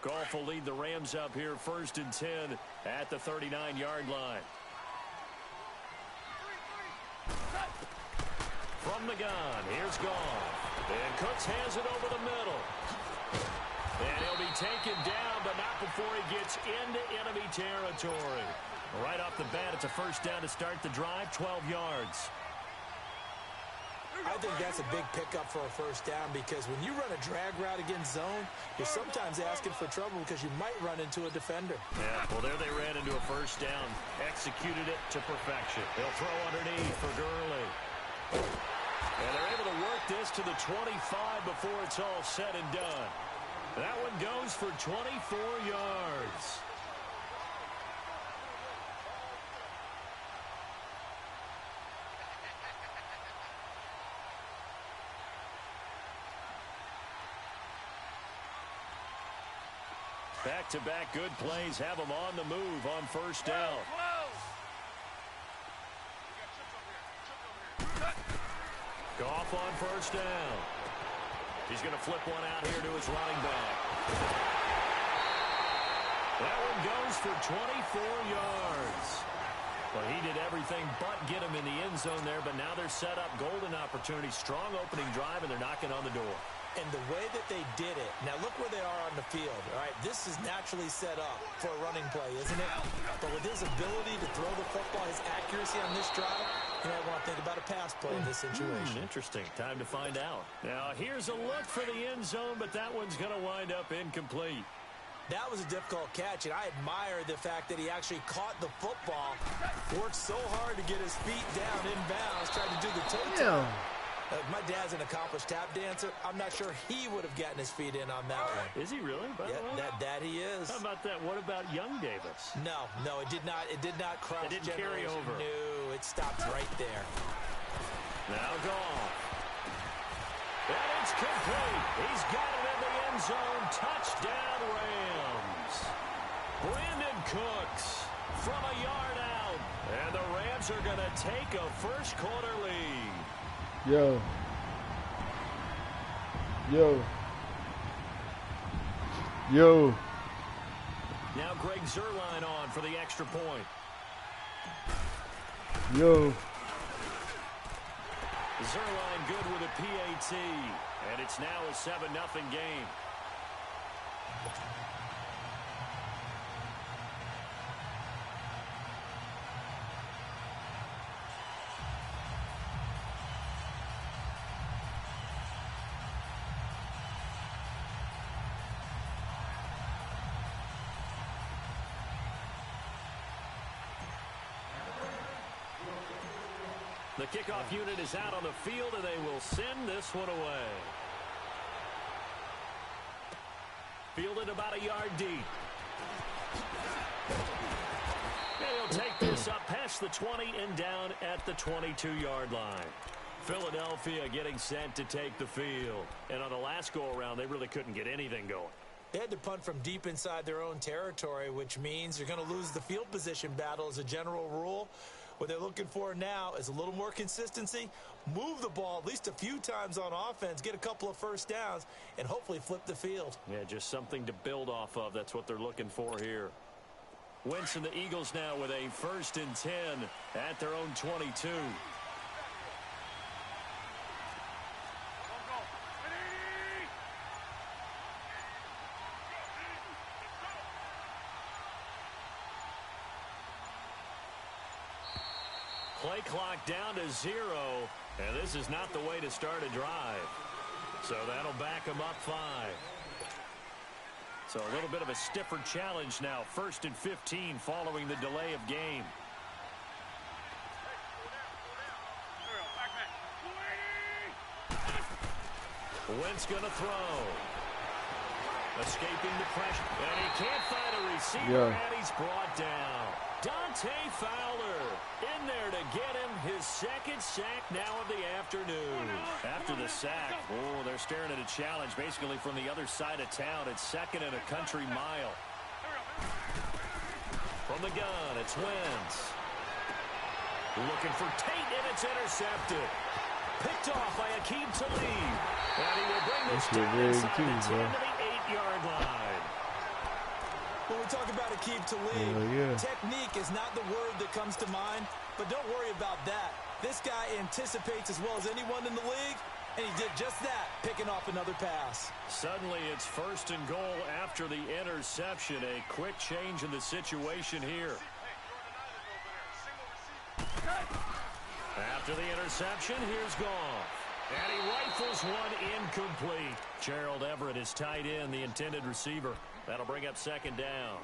Goff will lead the Rams up here, 1st and 10 at the 39-yard line. From the gun, here's Goff. And Cooks hands it over the middle. And he'll be taken down, but not before he gets into enemy territory. Right off the bat, it's a 1st down to start the drive, 12 yards. I think that's a big pickup for a 1st down, because when you run a drag route against zone, you're sometimes asking for trouble because you might run into a defender. Yeah, well, there they ran into a 1st down, executed it to perfection. They'll throw underneath for Gurley. And they're able to work this to the 25 before it's all said and done. That one goes for 24 yards. Back-to-back good plays have them on the move on 1st down. Goff on 1st down. He's going to flip one out here to his running back. That one goes for 24 yards. Well, he did everything but get him in the end zone there, but now they're set up. Golden opportunity, strong opening drive, and they're knocking on the door. And the way that they did it, now look where they are on the field, all right? This is naturally set up for a running play, isn't it? But with his ability to throw the football, his accuracy on this drive, you might want to think about a pass play in this situation. Interesting. Time to find out. Now, here's a look for the end zone, but that one's going to wind up incomplete. That was a difficult catch, and I admire the fact that he actually caught the football, worked so hard to get his feet down inbounds, tried to do the toe-tap. My dad's an accomplished tap dancer. I'm not sure he would have gotten his feet in on that one. Is he really? Yeah, that he is. How about that? What about young Davis? No, it did not. It did not cross. It didn't carry over. No, it stopped right there. Now Goff. And it's complete. He's got it in the end zone. Touchdown, Rams. Brandon Cooks from a yard out. And the Rams are going to take a first quarter lead. Yo, Yo. Yo. Now Greg Zuerlein on for the extra point. Yo. Zuerlein good with a PAT, and it's now a 7-0 game. The kickoff unit is out on the field, and they will send this one away. Fielded about a yard deep. And he'll take this up past the 20 and down at the 22-yard line. Philadelphia getting set to take the field. And on the last go-around, they really couldn't get anything going. They had to punt from deep inside their own territory, which means you're going to lose the field position battle as a general rule. What they're looking for now is a little more consistency, move the ball at least a few times on offense, get a couple of first downs, and hopefully flip the field. Yeah, just something to build off of. That's what they're looking for here. Wentz and the Eagles now with a 1st and 10 at their own 22. Play clock down to 0, and this is not the way to start a drive. So that'll back them up 5. So a little bit of a stiffer challenge now. 1st and 15 following the delay of game. Wentz going to throw. Escaping the pressure. And he can't find a receiver, and he's brought down. Dante Fowler in there to get him his 2nd sack now of the afternoon. After the sack, they're staring at a challenge basically from the other side of town. It's 2nd and a country mile. From the gun, it's Wentz. Looking for Tate, and it's intercepted. Picked off by Akeem Talib. And he will bring this down inside the 10 to the 8-yard line. When we talk about Akeem Talib, technique is not the word that comes to mind, but don't worry about that. This guy anticipates as well as anyone in the league, and he did just that, picking off another pass. Suddenly it's 1st and goal after the interception. A quick change in the situation here. After the interception, here's Goff. And he rifles one incomplete. Gerald Everett is tied in, the intended receiver. That'll bring up 2nd down.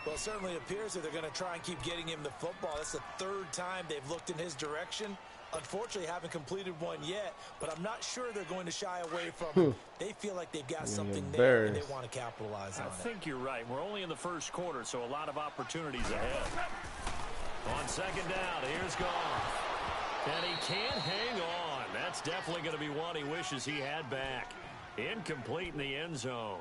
Well, it certainly appears that they're going to try and keep getting him the football. That's the 3rd time they've looked in his direction. Unfortunately, haven't completed one yet, but I'm not sure they're going to shy away from him. They feel like they've got something there, and they want to capitalize on it. I think you're right. We're only in the 1st quarter, so a lot of opportunities ahead. On 2nd down, here's Goff. And he can't hang on. That's definitely going to be one he wishes he had back. Incomplete in the end zone.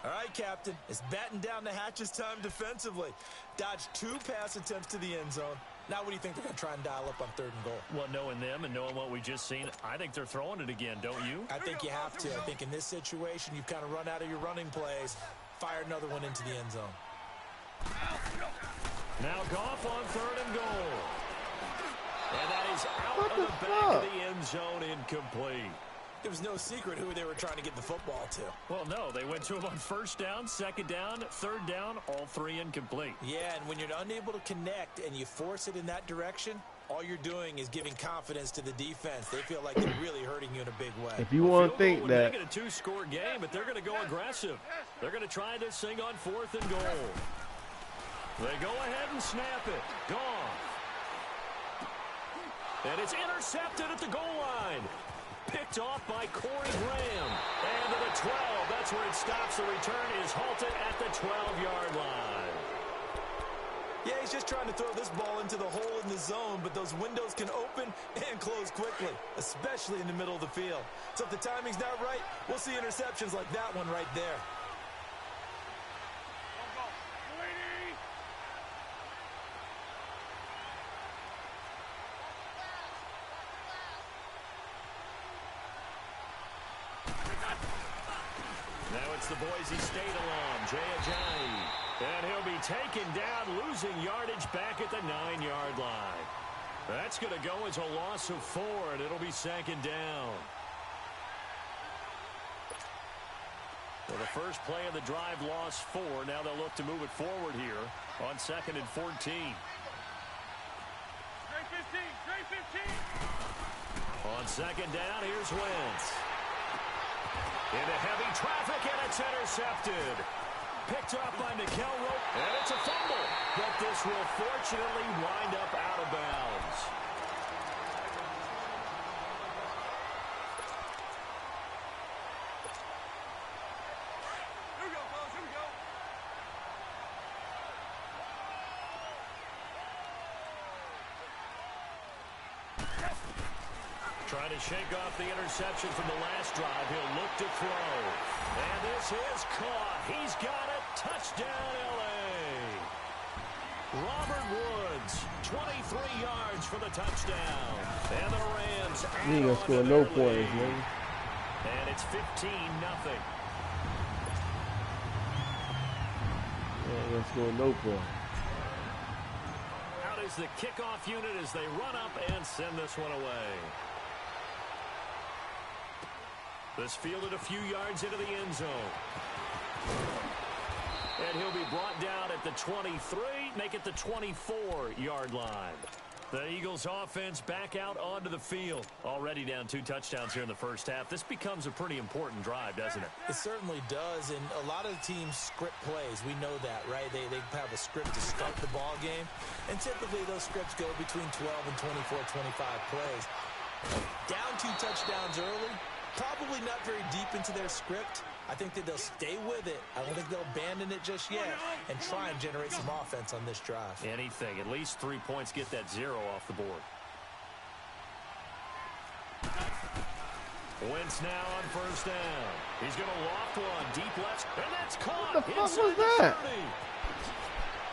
All right, Captain. It's batten down the hatches time defensively. Dodged 2 pass attempts to the end zone. Now what do you think they're going to try and dial up on 3rd and goal? Well, knowing them and knowing what we just seen, I think they're throwing it again, don't you? I think you have to. I think in this situation, you've kind of run out of your running plays. Fire another one into the end zone. Now Goff on 3rd and goal. And that is out of the back of the end zone, incomplete. There was no secret who they were trying to get the football to. Well, no, they went to him on 1st down, 2nd down, 3rd down, all 3 incomplete. Yeah, and when you're unable to connect and you force it in that direction, all you're doing is giving confidence to the defense. They feel like they're really hurting you in a big way. If you want to think that, make it a 2-score game, but they're going to go aggressive. They're going to try this thing on 4th and goal. They go ahead and snap it. Gone. And it's intercepted at the goal line. Picked off by Corey Graham. And to the 12. That's where it stops. The return is halted at the 12-yard line. Yeah, he's just trying to throw this ball into the hole in the zone, but those windows can open and close quickly, especially in the middle of the field. So if the timing's not right, we'll see interceptions like that one right there. It's the Boise State alum, Jay Ajayi. And he'll be taken down, losing yardage back at the 9-yard line. That's going to go as a loss of 4, and it'll be 2nd down. Well, the first play of the drive lost 4. Now they'll look to move it forward here on 2nd and 14. Straight 15, straight 15. On 2nd down, here's Wentz. Into heavy traffic, and it's intercepted. Picked up by Mikel Rope, and it's a fumble. But this will fortunately wind up out of bounds. Here we go, fellas, here we go. Trying to shake off the interception from the last drive. He'll look to throw. And this is caught. He's got it. Touchdown, L.A. Robert Woods, 23 yards for the touchdown. And the Rams You ain't gonna score no points, man. And it's 15-0. You ain't gonna score no points. Out is the kickoff unit as they run up and send this one away. This fielded a few yards into the end zone. And he'll be brought down at the 23, make it the 24-yard line. The Eagles offense back out onto the field. Already down 2 touchdowns here in the first half. This becomes a pretty important drive, doesn't it? It certainly does, and a lot of the teams script plays. We know that, right? They have a script to start the ball game, and typically those scripts go between 12 and 24, 25 plays. Down 2 touchdowns early, probably not very deep into their script. I think that they'll stay with it. I don't think they'll abandon it just yet and try and generate some offense on this drive. Anything. At least 3 points, get that 0 off the board. Wentz now on first down. He's going to loft one deep left, and that's caught. What the fuck inside was that? the 30.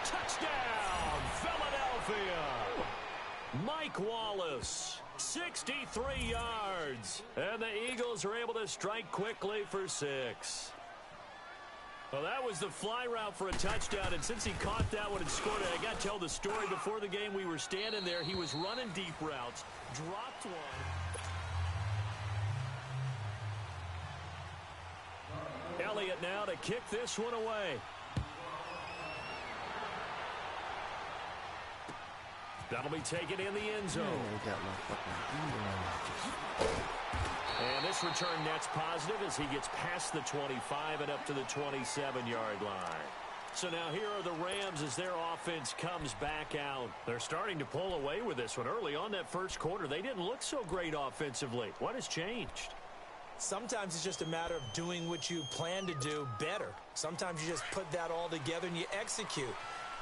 Touchdown, Philadelphia. Mike Wallace, 63 yards. And the Eagles are able to strike quickly for 6. Well, that was the fly route for a touchdown, and since he caught that one and scored it, I got to tell the story. Before the game, we were standing there. He was running deep routes, dropped one. Elliott now to kick this one away. That'll be taken in the end zone. And this return net's positive as he gets past the 25 and up to the 27-yard line. So now here are the Rams as their offense comes back out. They're starting to pull away with this one. Early on that first quarter, they didn't look so great offensively. What has changed? Sometimes it's just a matter of doing what you plan to do better. Sometimes you just put that all together and you execute.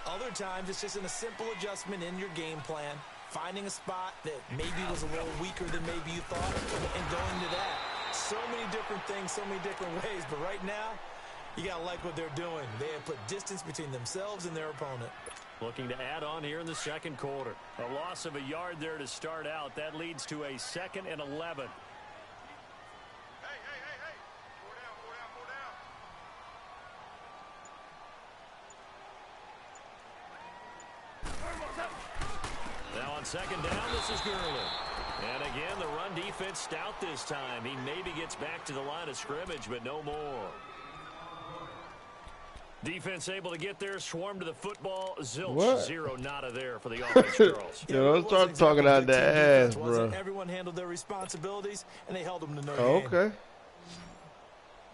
Other times it's just in a simple adjustment in your game plan, finding a spot that maybe was a little weaker than maybe you thought, and going to that. So many different things, so many different ways, but right now, you got to like what they're doing. They have put distance between themselves and their opponent. Looking to add on here in the second quarter. A loss of a yard there to start out. That leads to a 2nd and 11. Now on second down, this is Gurley. And again, the run defense stout this time. He maybe gets back to the line of scrimmage, but no more. Defense able to get there, swarm to the football. Zilch, What? 0 nada there for the offense girls. Yo, don't start talking out the ass, bro. Everyone handled their responsibilities, and they held them to no Oh, gain. okay.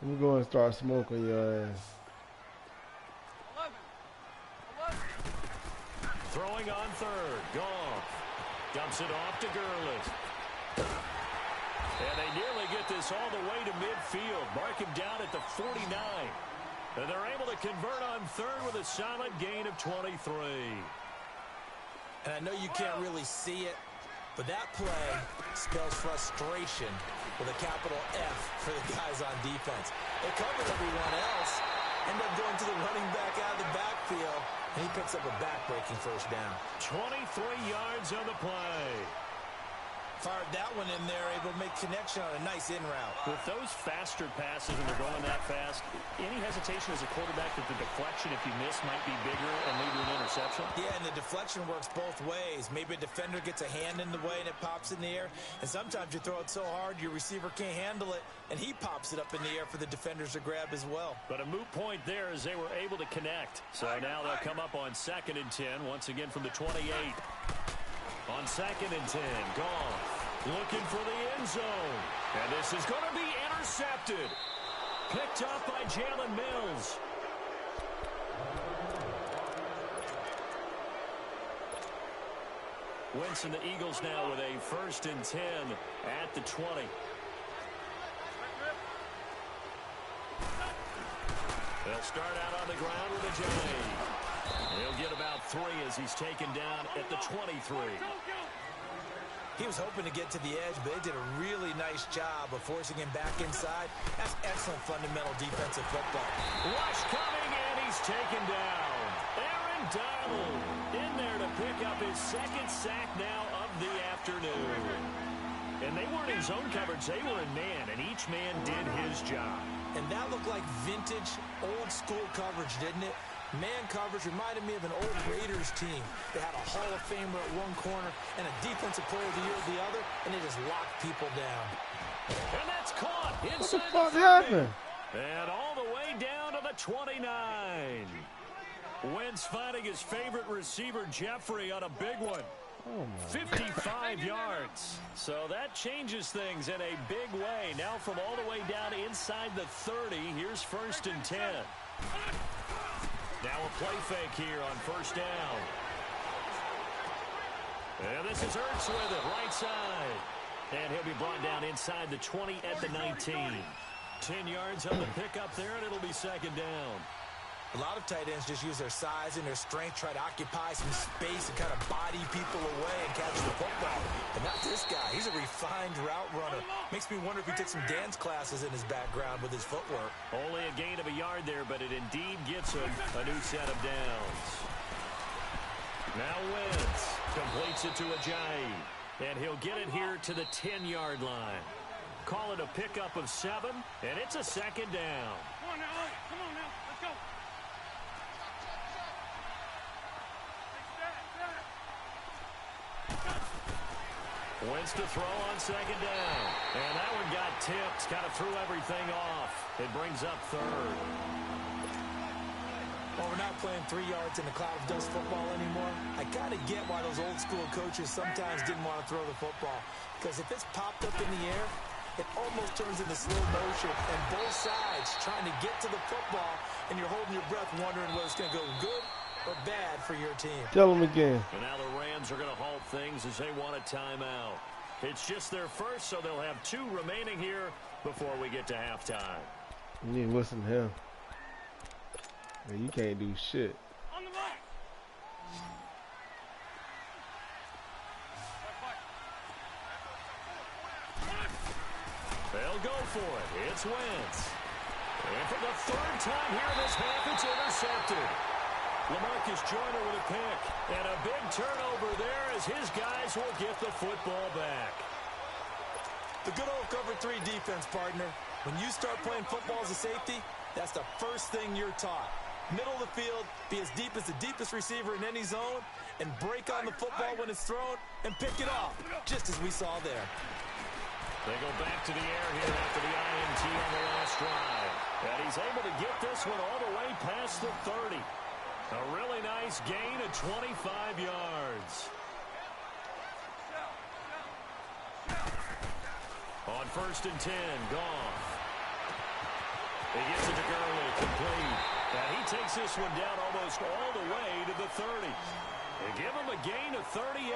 Let me go and start smoking your ass. 11. Throwing on third. Goff dumps it off to Gurley. And they nearly get this all the way to midfield. Mark him down at the 49. And they're able to convert on third with a solid gain of 23. And I know you can't really see it, but that play spells frustration with a capital F for the guys on defense. They covered everyone else, end up going to the running back out of the backfield, and he picks up a back-breaking first down. 23 yards on the play. Fired that one in there, able to make connection on a nice in route. With those faster passes and they're going that fast, any hesitation as a quarterback that the deflection, if you miss, might be bigger and lead to an interception? Yeah, and the deflection works both ways. Maybe a defender gets a hand in the way and it pops in the air. And sometimes you throw it so hard your receiver can't handle it, and he pops it up in the air for the defenders to grab as well. But a moot point there as they were able to connect. So now they'll come up on 2nd and 10, once again from the 28. On 2nd and 10, Goff looking for the end zone. And this is going to be intercepted. Picked up by Jalen Mills. Wentz and the Eagles now with a 1st and 10 at the 20. They'll start out on the ground with a J. He'll get about 3 as he's taken down at the 23. He was hoping to get to the edge, but they did a really nice job of forcing him back inside. That's excellent fundamental defensive football. Rush coming, and he's taken down. Aaron Donald in there to pick up his 2nd sack now of the afternoon. And they weren't in zone coverage. They were in man, and each man did his job. And that looked like vintage, old-school coverage, didn't it? Man coverage reminded me of an old Raiders team. They had a Hall of Famer at one corner and a Defensive Player of the Year at the other, and they just locked people down. And that's caught inside. What the fuck happened? And all the way down to the 29. Wentz finding his favorite receiver, Jeffrey, on a big one. Oh my 55 yards. So that changes things in a big way. Now from all the way down inside the 30, here's 1st and 10. Now a play fake here on 1st down. And this is Ertz with it, right side. And he'll be brought down inside the 20 at the 19. 10 yards on the pickup there, and it'll be 2nd down. A lot of tight ends just use their size and their strength, try to occupy some space and kind of body people away and catch the football. But not this guy. He's a refined route runner. Makes me wonder if he took some dance classes in his background with his footwork. Only a gain of a yard there, but it indeed gets him a new set of downs. Now Wentz completes it to Ajayi, and he'll get it here to the 10-yard line. Call it a pickup of 7, and it's a 2nd down. Come on now, come on now, let's go. Wentz to throw on 2nd down. And that one got tipped. Kind of threw everything off. It brings up 3rd. Well, we're not playing 3 yards in a cloud of dust football anymore. I kind of get why those old school coaches sometimes didn't want to throw the football. Because if it's popped up in the air, it almost turns into slow motion. And both sides trying to get to the football, and you're holding your breath wondering whether it's going to go good or bad for your team. Tell them again. And now the Rams are going to halt things as they want a timeout. It's just their first, so they'll have 2 remaining here before we get to halftime. You need to listen to him. Man, you can't do shit. On the mark. They'll go for it. It's Wentz. And for the 3rd time here in this half, it's intercepted. LaMarcus Joyner with a pick. And a big turnover there as his guys will get the football back. The good old cover 3 defense, partner. When you start playing football as a safety, that's the first thing you're taught. Middle of the field, be as deep as the deepest receiver in any zone, and break on the football when it's thrown and pick it off, just as we saw there. They go back to the air here after the INT on the last drive. And he's able to get this one all the way past the 30. A really nice gain of 25 yards. On 1st and 10, Goff. He gets it to Gurley, complete. And he takes this one down almost all the way to the 30. They give him a gain of 38.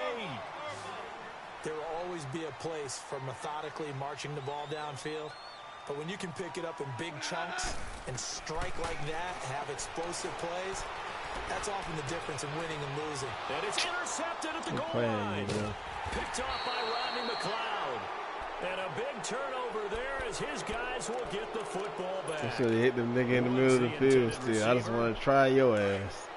There will always be a place for methodically marching the ball downfield. But when you can pick it up in big chunks and strike like that, have explosive plays, that's often the difference in winning and losing. And it's intercepted at the goal line. Picked off by Rodney McLeod. And a big turnover there as his guys will get the football back. They should have hit the nigga in the middle of the field still. I just want to try your ass.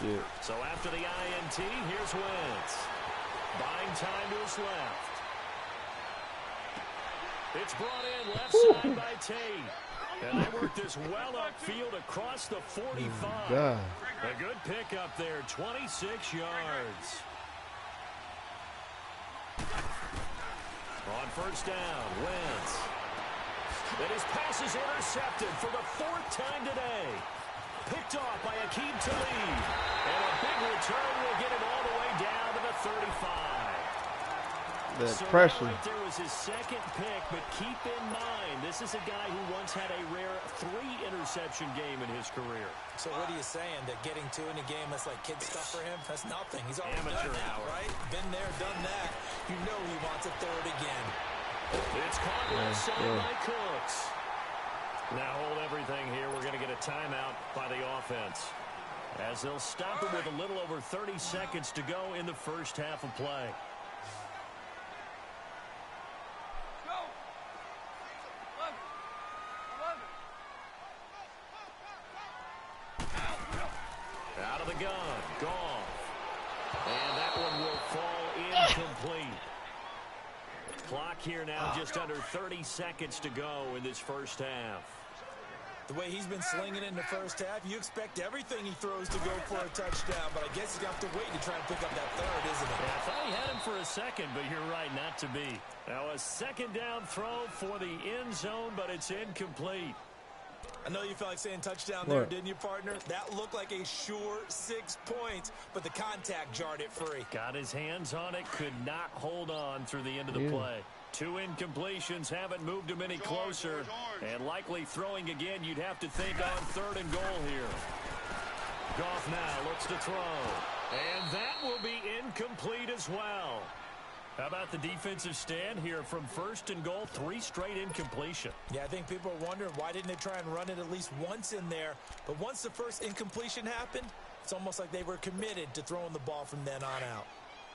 shit. So after the INT, here's Wentz. Buying time to his left. It's brought in left side by Tate. And they work this well upfield across the 45. God. A good pickup there, 26 yards. On first down, Wentz. And his pass is intercepted for the 4th time today. Picked off by Akeem Talib. And a big return will get him all the way down to the 35. That So pressure. right there was his second pick, but keep in mind, this is a guy who once had a rare 3-interception game in his career. So what are you saying? That getting 2 in a game, that's like kid stuff for him? That's nothing. He's already Amateur done that, hour. right? Been there, done that. You know he wants a 3rd again. It's caught left side by Cooks. Now hold everything here. We're going to get a timeout by the offense, as they'll stop it with a little over 30 seconds to go in the first half of play. Out of the gun, Goff. And that one will fall incomplete. Clock here now, just under 30 seconds to go in this first half. The way he's been slinging in the first half, you expect everything he throws to go for a touchdown, but I guess he's going to have to wait to try and pick up that 3rd, isn't it? Yeah, I thought he had him for a second, but you're right, not to be. Now a second down throw for the end zone, but it's incomplete. I know you felt like saying touchdown there, What? didn't you, partner? That looked like a sure 6 points, but the contact jarred it free. Got his hands on it, could not hold on through the end of the play. 2 incompletions haven't moved him any closer, and likely throwing again, you'd have to think on 3rd and goal here. Goff now looks to throw, and that will be incomplete as well. How about the defensive stand here from 1st and goal, 3 straight incompletion. Yeah, I think people are wondering why didn't they try and run it at least once in there. But once the first incompletion happened, it's almost like they were committed to throwing the ball from then on out.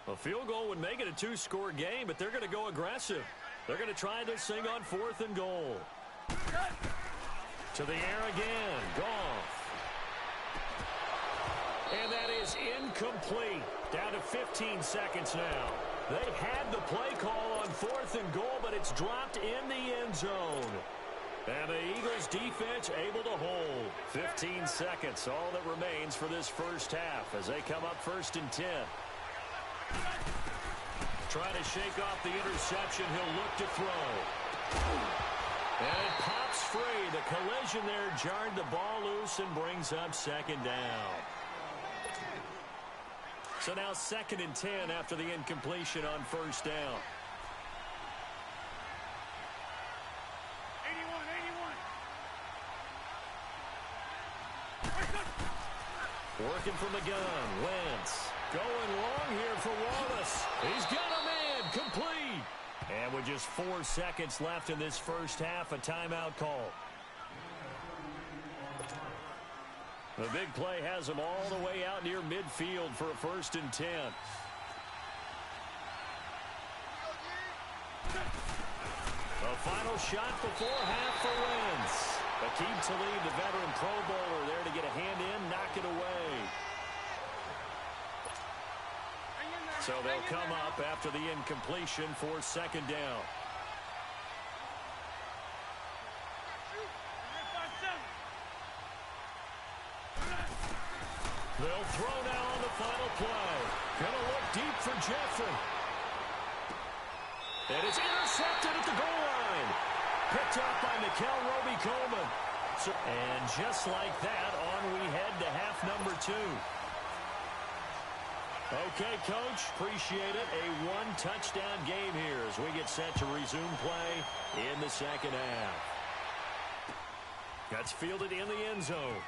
A field goal would make it a 2-score game, but they're going to go aggressive. They're going to try this thing on 4th and goal. To the air again, Goff. And that is incomplete. Down to 15 seconds now. They had the play call on 4th and goal, but it's dropped in the end zone. And the Eagles defense able to hold. 15 seconds, all that remains for this first half as they come up 1st and 10. Trying to shake off the interception, he'll look to throw. And it pops free. The collision there jarred the ball loose and brings up 2nd down. So now 2nd and 10 after the incompletion on 1st down. 81. Working from the gun, Wentz. Going long here for Wallace. He's got a man, complete. And with just 4 seconds left in this first half, a timeout call. The big play has him all the way out near midfield for a 1st and 10. A final shot before half for Wentz. Akeem Talib, the veteran Pro Bowler, there to get a hand in, knock it away. So they'll come up after the incompletion for 2nd down. They'll throw now on the final play. Gonna look deep for Jeffrey. And it's intercepted at the goal line. Picked up by Mikel Roby-Coleman. And just like that, on we head to half number 2. Okay, Coach, appreciate it. A 1-touchdown game here as we get set to resume play in the 2nd half. That's fielded in the end zone.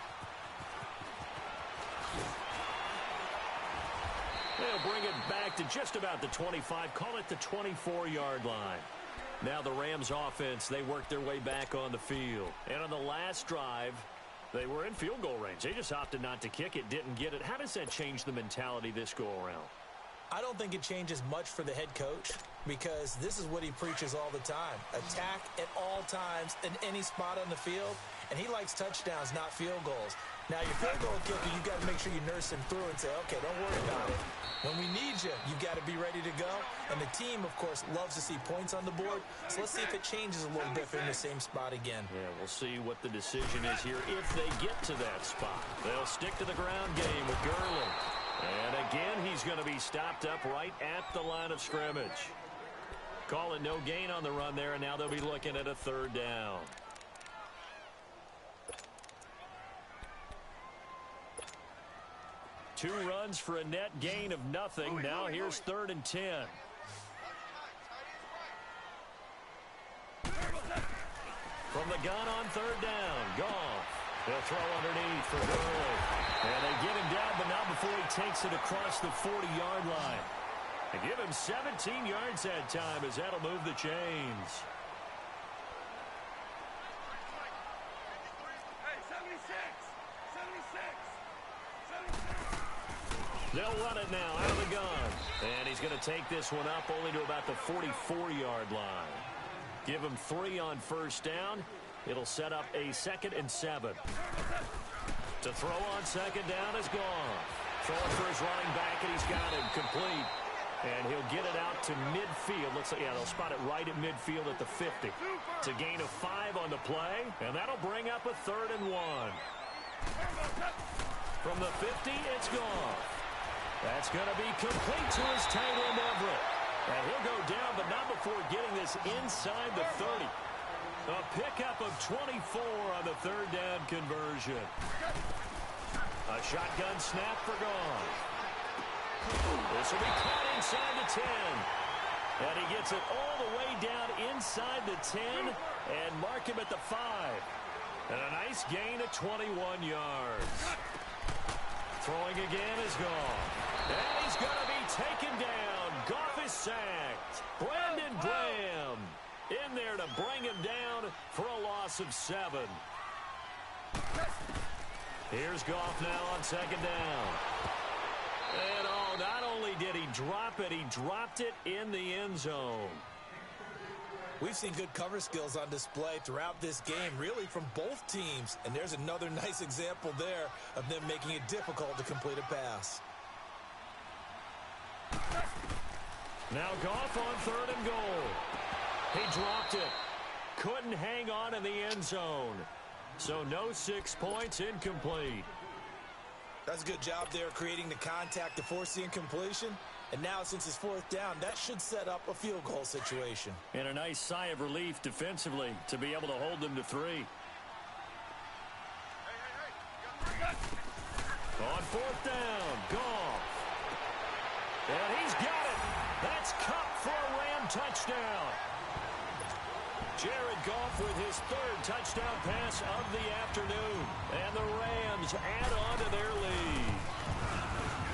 They'll bring it back to just about the 25, call it the 24-yard line. Now the Rams offense, they worked their way back on the field. And on the last drive, they were in field goal range. They just opted not to kick it, didn't get it. How does that change the mentality this go-around? I don't think it changes much for the head coach because this is what he preaches all the time. Attack at all times in any spot on the field, and he likes touchdowns, not field goals. Now, your field goal kicker, you've got to make sure you nurse him through and say, okay, don't worry about it. When we need you, you've got to be ready to go. And the team, of course, loves to see points on the board. So let's see if it changes a little bit if they're in the same spot again. Yeah, we'll see what the decision is here if they get to that spot. They'll stick to the ground game with Gurley. And again, he's going to be stopped up right at the line of scrimmage. Calling no gain on the run there, and now they'll be looking at a third down. Two runs for a net gain of nothing. Now here's 3rd and 10. From the gun on 3rd down, Goff. They'll throw underneath for Gurley. And they get him down, but not before he takes it across the 40-yard line. They give him 17 yards that time as that'll move the chains. They'll run it now out of the gun. And he's going to take this one up only to about the 44-yard line. Give him 3 on 1st down. It'll set up a 2nd and 7. To throw on 2nd down is gone. Throwing for his running back, and he's got him complete. And he'll get it out to midfield. Looks like, yeah, they'll spot it right at midfield at the 50. It's a gain of 5 on the play, and that'll bring up a 3rd and 1. From the 50, it's gone. That's going to be complete to his tight end, Everett. And he'll go down, but not before getting this inside the 30. A pickup of 24 on the 3rd down conversion. A shotgun snap for Goff. This will be caught inside the 10. And he gets it all the way down inside the 10 and mark him at the 5. And a nice gain of 21 yards. Throwing again is Goff. And he's going to be taken down. Goff is sacked. Brandon Graham in there to bring him down for a loss of 7. Here's Goff now on 2nd down. And oh, not only did he drop it, he dropped it in the end zone. We've seen good cover skills on display throughout this game, really from both teams. And there's another nice example there of them making it difficult to complete a pass. Now Goff on 3rd and goal. He dropped it. Couldn't hang on in the end zone. So no 6 points, incomplete. That's a good job there creating the contact to force the incompletion. And now, since it's 4th down, that should set up a field goal situation. And a nice sigh of relief defensively to be able to hold them to 3. On 4th down, Goff. And he's got it. That's Cup for a Ram touchdown. Jared Goff with his 3rd touchdown pass of the afternoon. And the Rams add on to their lead.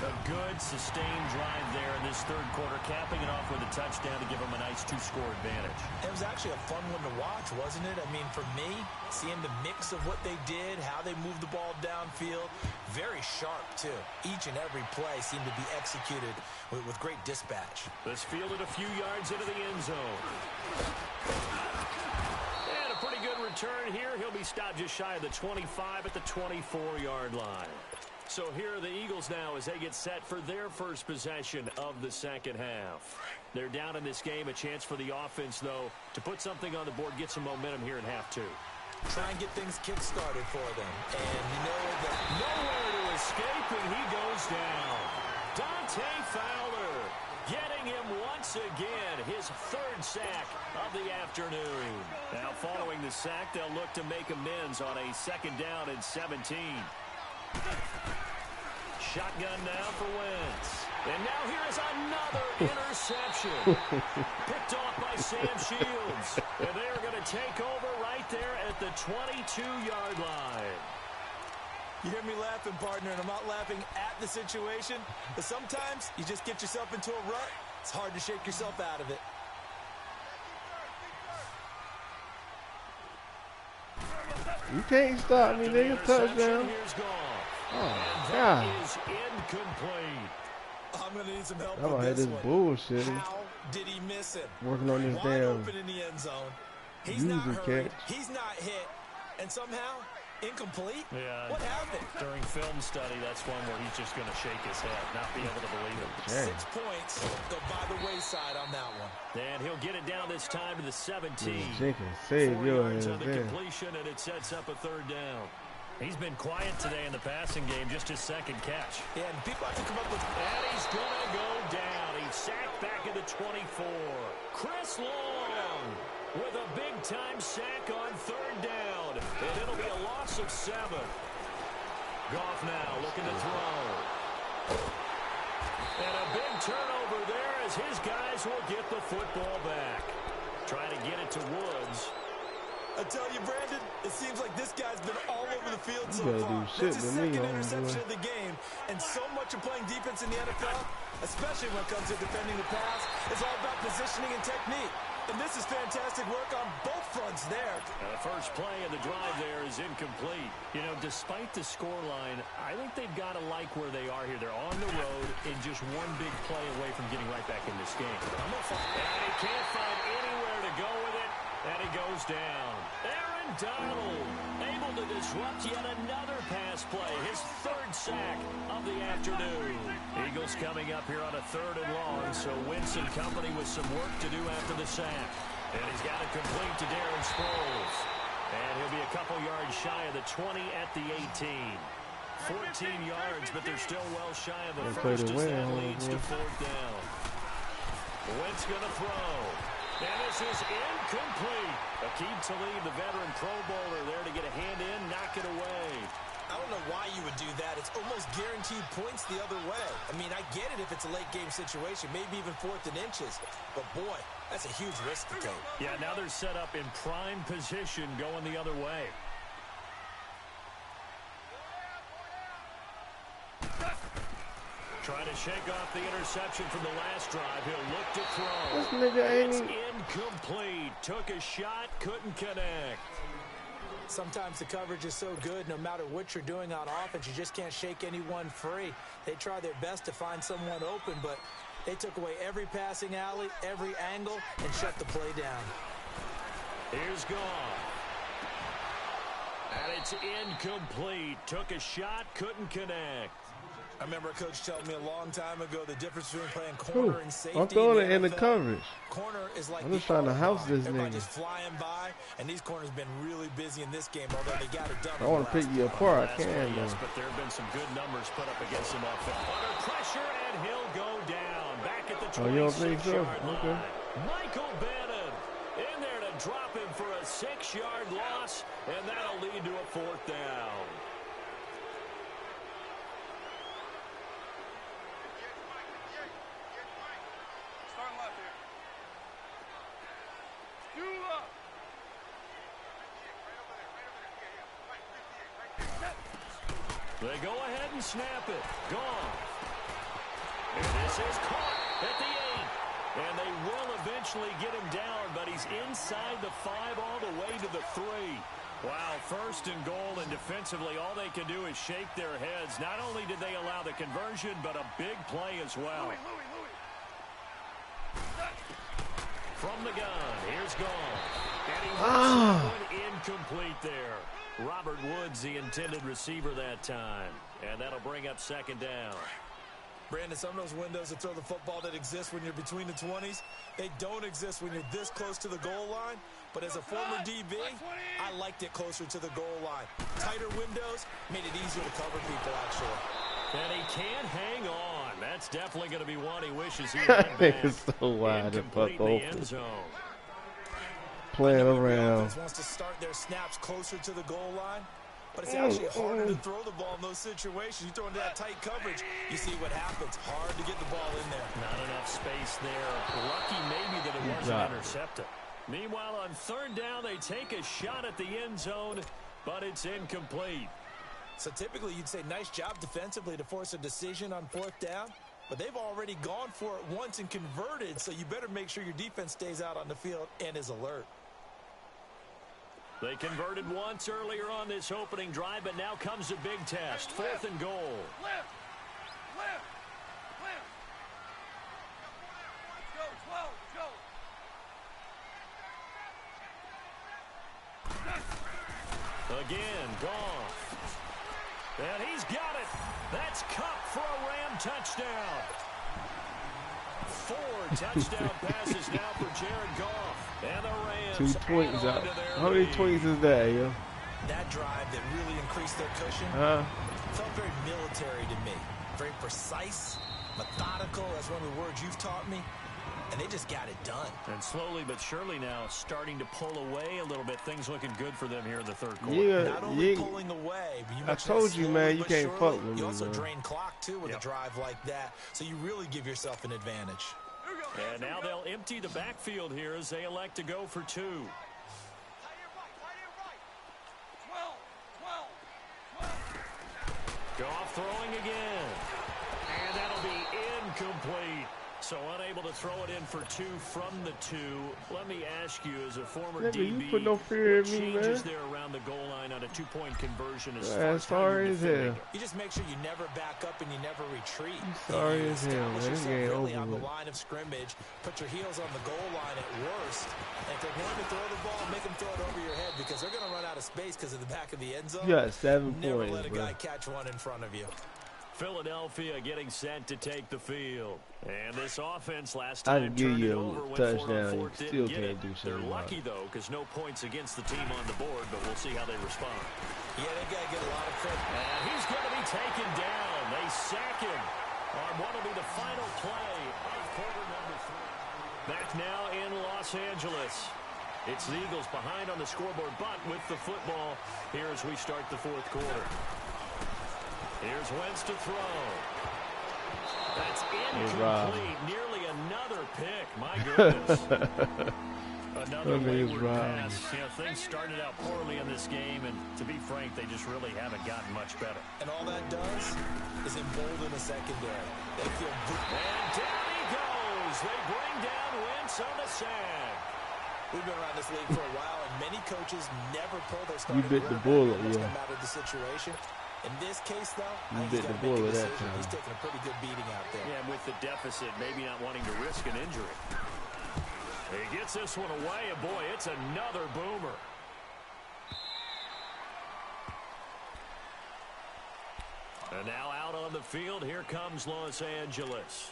A good, sustained drive there in this 3rd quarter, capping it off with a touchdown to give them a nice 2-score advantage. It was actually a fun one to watch, wasn't it? I mean, for me, seeing the mix of what they did, how they moved the ball downfield, very sharp, too. Each and every play seemed to be executed with great dispatch. This fielded a few yards into the end zone. And a pretty good return here. He'll be stopped just shy of the 25 at the 24-yard line. So here are the Eagles now as they get set for their first possession of the 2nd half. They're down in this game. A chance for the offense, though, to put something on the board, get some momentum here in half 2. Try and get things kick-started for them. And you know that nowhere to escape, and he goes down. Dante Fowler getting him once again, his 3rd sack of the afternoon. Now, following the sack, they'll look to make amends on a 2nd down and 17. Shotgun now for Wentz. And now here is another interception. Picked off by Sam Shields. And they are going to take over right there at the 22-yard line. You hear me laughing, partner, and I'm not laughing at the situation. But sometimes you just get yourself into a rut. It's hard to shake yourself out of it. You can't stop me, nigga. Touchdown. Oh, God. Is incomplete. I'm going to need some help with this one. Bullshit. How did he miss him? Working on this Wide damn open in the end zone. He's not hurt. Catch. He's not hit. And somehow Incomplete? Yeah. What happened? During film study, that's one where he's just going to shake his head, not be able to believe it. Dang. 6 points go by the wayside on that one. And he'll get it down this time to the 17. Jenkins, save 4 your yards ass on the there. completion, and it sets up a 3rd down. He's been quiet today in the passing game, just his 2nd catch. Yeah, and people have to come up with... And he's going to go down. He's sacked back at the 24. Chris Long with a big-time sack on 3rd down. And it'll be a loss of 7. Goff now looking to throw. And a big turnover there as his guys will get the football back. Trying to get it to Woods. I tell you, Brandon, it seems like this guy's been all over the field so gotta far. do shit That's his to me, 2nd homeboy. interception of the game. And so much of playing defense in the NFL, especially when it comes to defending the pass, is all about positioning and technique. And this is fantastic work on both fronts there. The first play of the drive there is incomplete. You know, despite the scoreline, I think they've got to like where they are here. They're on the road and just one big play away from getting right back in this game. And he can't find anywhere to go with it, and he goes down. Aaron Donald able to disrupt yet another pass play, his 3rd sack of the afternoon. Eagles coming up here on a 3rd and long, so Wentz and company with some work to do after the sack. And he's got it complete to Darren Sproles. And he'll be a couple yards shy of the 20 at the 18. 14 yards, but they're still well shy of the first as that leads to 4th down. Wentz going to throw. And this is incomplete. Aqib Talib, the veteran Pro Bowler, there to get a hand in, knock it away. I don't know why you would do that. It's almost guaranteed points the other way. I mean, I get it if it's a late game situation, maybe even 4th and inches. But, boy, that's a huge risk to take. Yeah, now they're set up in prime position going the other way. Trying to shake off the interception from the last drive. He'll look to throw. This nigga ain't It's incomplete. Took a shot, couldn't connect. Sometimes the coverage is so good, no matter what you're doing on offense, you just can't shake anyone free. They try their best to find someone open, but they took away every passing alley, every angle, and shut the play down. Here's Goff. And it's incomplete. Took a shot, couldn't connect. I remember a coach telling me a long time ago the difference between playing corner and safety. I'm throwing it in the NFL. coverage. Corner is like I'm just trying to house this Everybody nigga. just flying by, and these corners been really busy in this game, although they got it done. I want to pick you apart. I That's can, yes, though. but there have been some good numbers put up against him offense. Under pressure, and he'll go down. Back at the 26-yard Oh, you don't think so? Okay. line. Michael Bennett in there to drop him for a 6-yard loss, and that'll lead to a 4th down. They go ahead and snap it. Gone. And this is caught at the 8. And they will eventually get him down, but he's inside the 5 all the way to the 3. Wow, 1st and goal, and defensively all they can do is shake their heads. Not only did they allow the conversion, but a big play as well. From the gun, here's Goff. And he that one incomplete there. Robert Woods, the intended receiver that time. And that'll bring up 2nd down. Brandon, some of those windows that throw the football that exist when you're between the 20s, they don't exist when you're this close to the goal line. But as a former DB, I liked it closer to the goal line. Tighter windows made it easier to cover people, actually. And he can't hang on. That's definitely going to be one he wishes he had back. It's so wide and fuck Incomplete in the open. end zone. Playing Every around. offense wants to start their snaps closer to the goal line, but it's actually harder to throw the ball in those situations. You throw into that tight coverage, you see what happens. Hard to get the ball in there. Not enough space there. Lucky maybe that it wasn't intercepted. Meanwhile, on 3rd down, they take a shot at the end zone, but it's incomplete. So typically you'd say nice job defensively to force a decision on 4th down, but they've already gone for it once and converted, so you better make sure your defense stays out on the field and is alert. They converted once earlier on this opening drive, but now comes a big test. 4th and goal. Again, Goff. And he's got it. That's Cup for a Ram touchdown. 4 touchdown passes now for Jared Goff. And the Rams 2 points add on out. to their How many lead. points is that, yo? That drive that really increased their cushion felt very military to me. Very precise, methodical. That's one of the words you've taught me. And they just got it done. And slowly but surely now starting to pull away a little bit. Things looking good for them here in the third quarter. Yeah, Not only pulling away, but you I mentioned told that you, slowly man, you but can't surely. fuck with me, You also man. drain clock, too, with a drive like that. So you really give yourself an advantage. And now they'll empty the backfield here as they elect to go for 2. Goff throwing again. And that'll be incomplete. So unable to throw it in for 2 from the 2. Let me ask you, as a former Nigga, you DB, put no fear what in me, changes man. there around the goal line on a 2-point conversion as Yeah, far as how you're sorry as defending hell. it? You just make sure you never back up and you never retreat. Sorry You as hell, establish man. This yourself game really over on the with. line of scrimmage, put your heels on the goal line at worst. And if they're going to throw the ball, make them throw it over your head because they're going to run out of space because of the back of the end zone. You got 7 Never points, let a bro. guy catch one in front of you. Philadelphia getting set to take the field. And this offense last I time can give turned it you a over, went 4 on touchdown, 4, you didn't still get can't it. do shit They're about lucky, though, because no points against the team on the board, but we'll see how they respond. Yeah, they got to get a lot of credit. And he's going to be taken down. They sack him on what will be the final play of quarter number 3. Back now in Los Angeles. It's the Eagles behind on the scoreboard, but with the football here as we start the 4th quarter. Here's Wentz to throw. That's incomplete. Nearly another pick. My goodness. Another wayward pass. You know, things started out poorly in this game, and to be frank, they just really haven't gotten much better. And all that does is embolden the secondary. They feel good. And down he goes. They bring down Wentz on the sack. We've been around this league for a while, and many coaches never pull their starting You bit the quarterback bullet, no yeah. matter the situation. In this case, though, You I think he's bit got the to make a bullet that decision. time. He's taking a pretty good beating out there. Yeah, with the deficit, maybe not wanting to risk an injury. He gets this one away, and boy, it's another boomer. And now out on the field, here comes Los Angeles.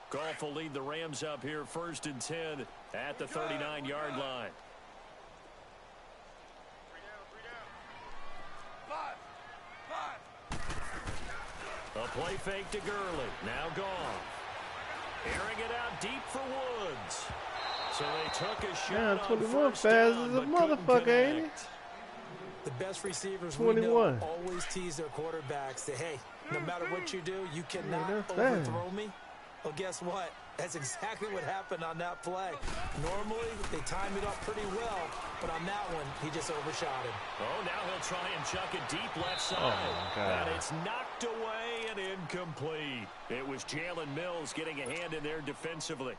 Goff will lead the Rams up here 1st and 10 at the 39-yard line. A play fake to Gurley. Now Goff. Airing it out deep for Woods. So they took a shot on 21 first fast down, as a but couldn't motherfucker, ain't connect. it? The best receivers 21. we know always tease their quarterbacks that, hey, no matter what you do, you cannot that's overthrow me. Well, guess what? That's exactly what happened on that play. Normally, they time it up pretty well, but on that one, he just overshot him. Oh, now he'll try and chuck it deep left side. my God. And it's knocked away and incomplete. It was Jalen Mills getting a hand in there defensively.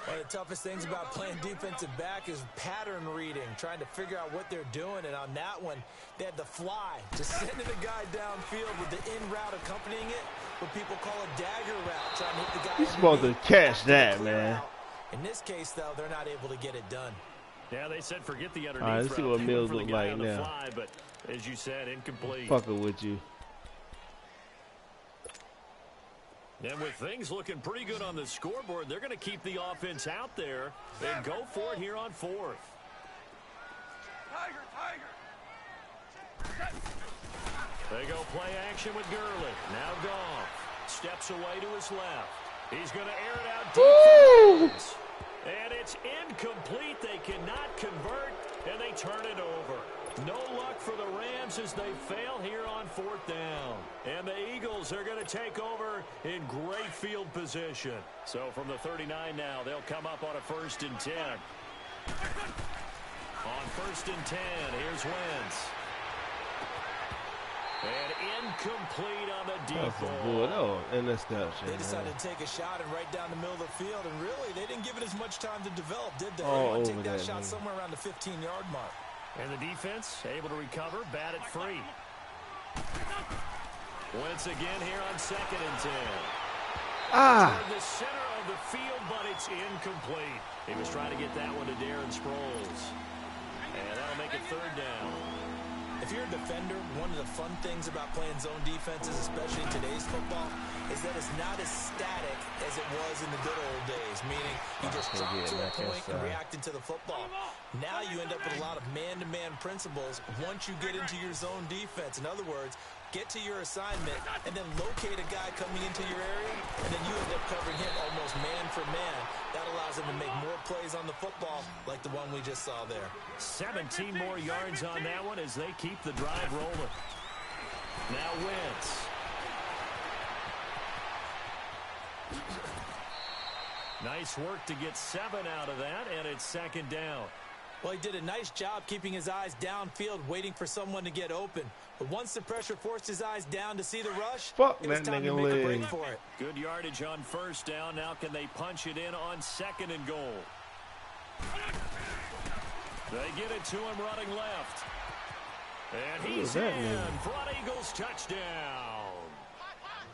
One of the toughest things about playing defensive back is pattern reading, trying to figure out what they're doing. And on that one, they had the fly, just sending the guy downfield with the in route accompanying it, what people call a dagger route, trying to hit the guy. You're supposed to underneath catch after the that, clear man. out. In this case, though, they're not able to get it done. Yeah, they said forget the underneath All right, let's see route. what They Mills went for the look guy like on the now. fly, but as you said, incomplete. Fucking with you. And with things looking pretty good on the scoreboard, they're going to keep the offense out there and go for it here on 4th. They go play action with Gurley. Now Goff steps away to his left. He's going to air it out deep for Woods. And it's incomplete. They cannot convert, and they turn it over. No luck for the Rams as they fail here on 4th down. And the Eagles are going to take over in great field position. So from the 39 now, they'll come up on a 1st and 10. On 1st and 10, here's Wentz. And incomplete on the deep That's a ball. bull. That was interception, They man. decided to take a shot and right down the middle of the field, and really, they didn't give it as much time to develop, did they? All They want to over take that that, shot man. somewhere around the 15-yard mark. And the defense able to recover, bat it free. Wentz again here on 2nd and 10. toward the center of the field, but it's incomplete. He was trying to get that one to Darren Sproles. And that'll make it third down. If you're a defender, one of the fun things about playing zone defenses, especially in today's football, is that it's not as static as it was in the good old days, meaning you just drop to a point and react into the football. Now you end up with a lot of man-to-man principles once you get into your zone defense. In other words, get to your assignment and then locate a guy coming into your area, and then you end up covering him almost man for man. That allows him to make more plays on the football like the one we just saw there. 17 more yards on that one as they keep the drive rolling. Now Wentz. Nice work to get 7 out of that, and it's second down. Well, he did a nice job keeping his eyes downfield, waiting for someone to get open. But once the pressure forced his eyes down to see the rush, it was time to make a break for it. Good yardage on first down. Now can they punch it in on second and goal? They get it to him running left. And he's in. Front Eagles touchdown.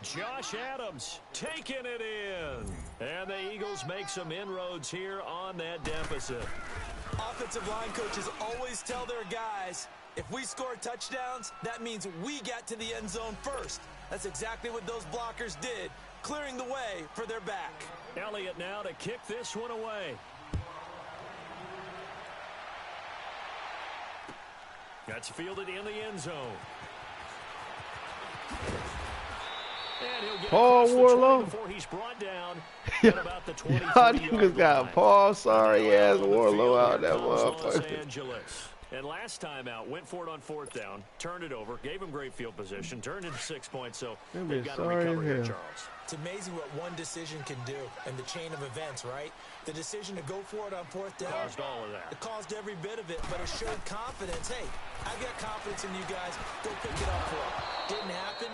Josh Adams taking it in. And the Eagles make some inroads here on that deficit. Offensive line coaches always tell their guys, if we score touchdowns, that means we get to the end zone first. That's exactly what those blockers did, clearing the way for their back. Elliott now to kick this one away. That's fielded in the end zone. And he'll get Paul Warlow before he's brought down at about the 23 y'all niggas got Paul sorry ass Warlow out that motherfucker. And last time out, went for it on fourth down, turned it over, gave him great field position, turned into 6 points, so they've got to recover here, Charles. It's amazing what one decision can do in the chain of events, right? The decision to go for it on fourth down. Caused all of that. It caused every bit of it, but it showed confidence. Hey, I've got confidence in you guys. Go pick it up for it. Didn't happen.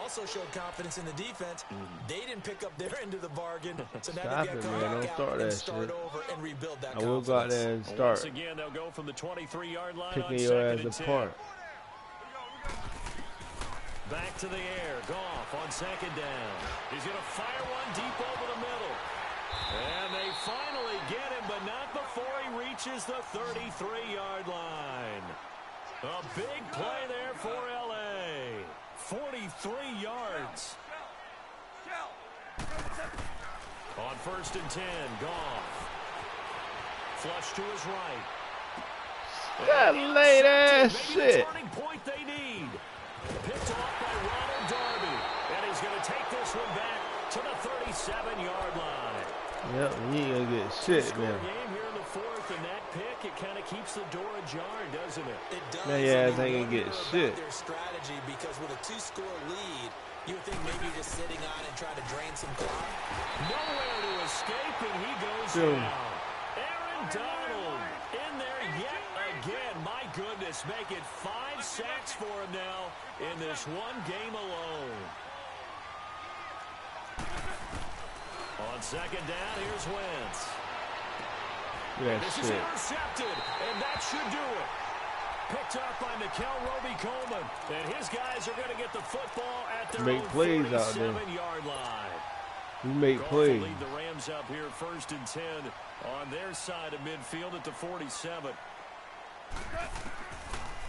Also showed confidence in the defense. They didn't pick up their end of the bargain, so now they've got to come back out and start over and rebuild that confidence. I will go out there and start. Once again, they'll go from the 23-yard line picking on your second ass and apart. 10. Back to the air. Goff on second down. He's going to fire one deep over the middle. And they finally get him, but not before he reaches the 33-yard line. A big play there for L.A. 43 yards. On first and 10, Goff. Flush to his right. That late ass shit. Turning point they need. Picked off by Ronald Darby. And he's going to take this one back to the 37-yard line. Yep, he ain't gonna get shit now. Game here in the fourth, and that pick, it kind of keeps the door ajar, doesn't it? It does. Now your ass ain't gonna get shit. Their strategy, because with a 2-score lead, you would think maybe you're just sitting on and trying to drain some clock. Nowhere to escape, and he goes down. Aaron Donald in there yet again. My goodness, making 5 sacks for him now in this one game alone. On second down, here's Wentz. This is intercepted, and that should do it. Picked up by Mikel Roby-Coleman, and his guys are going to get the football at their own 47-yard line. We make plays. Lead the Rams up here first and 10 on their side of midfield at the 47.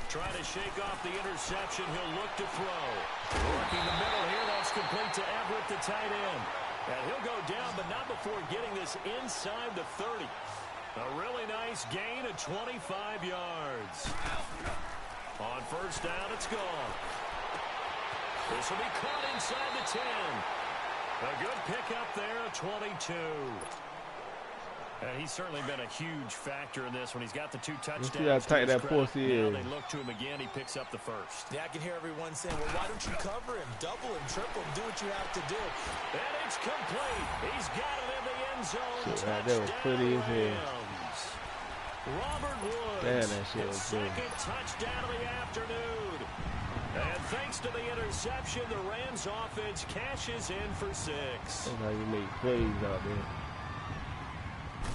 Trying to shake off the interception. He'll look to throw. Working the middle here. That's complete to Everett, the tight end. And he'll go down, but not before getting this inside the 30. A really nice gain of 25 yards. On first down, it's gone. This will be caught inside the 10. A good pickup there, a 22. And he's certainly been a huge factor in this when he's got the 2 touchdowns. See how tight that pussy is. Now they look to him again. He picks up the first. Yeah, I can hear everyone saying, well, why don't you cover him? Double him, triple him, do what you have to do. And it's complete. He's got it in the end zone. Shit, right, that was pretty as hell. Robert Woods. Damn, that shit was good. Second touchdown of the afternoon. And thanks to the interception, the Rams offense cashes in for 6. That's how you make plays out there.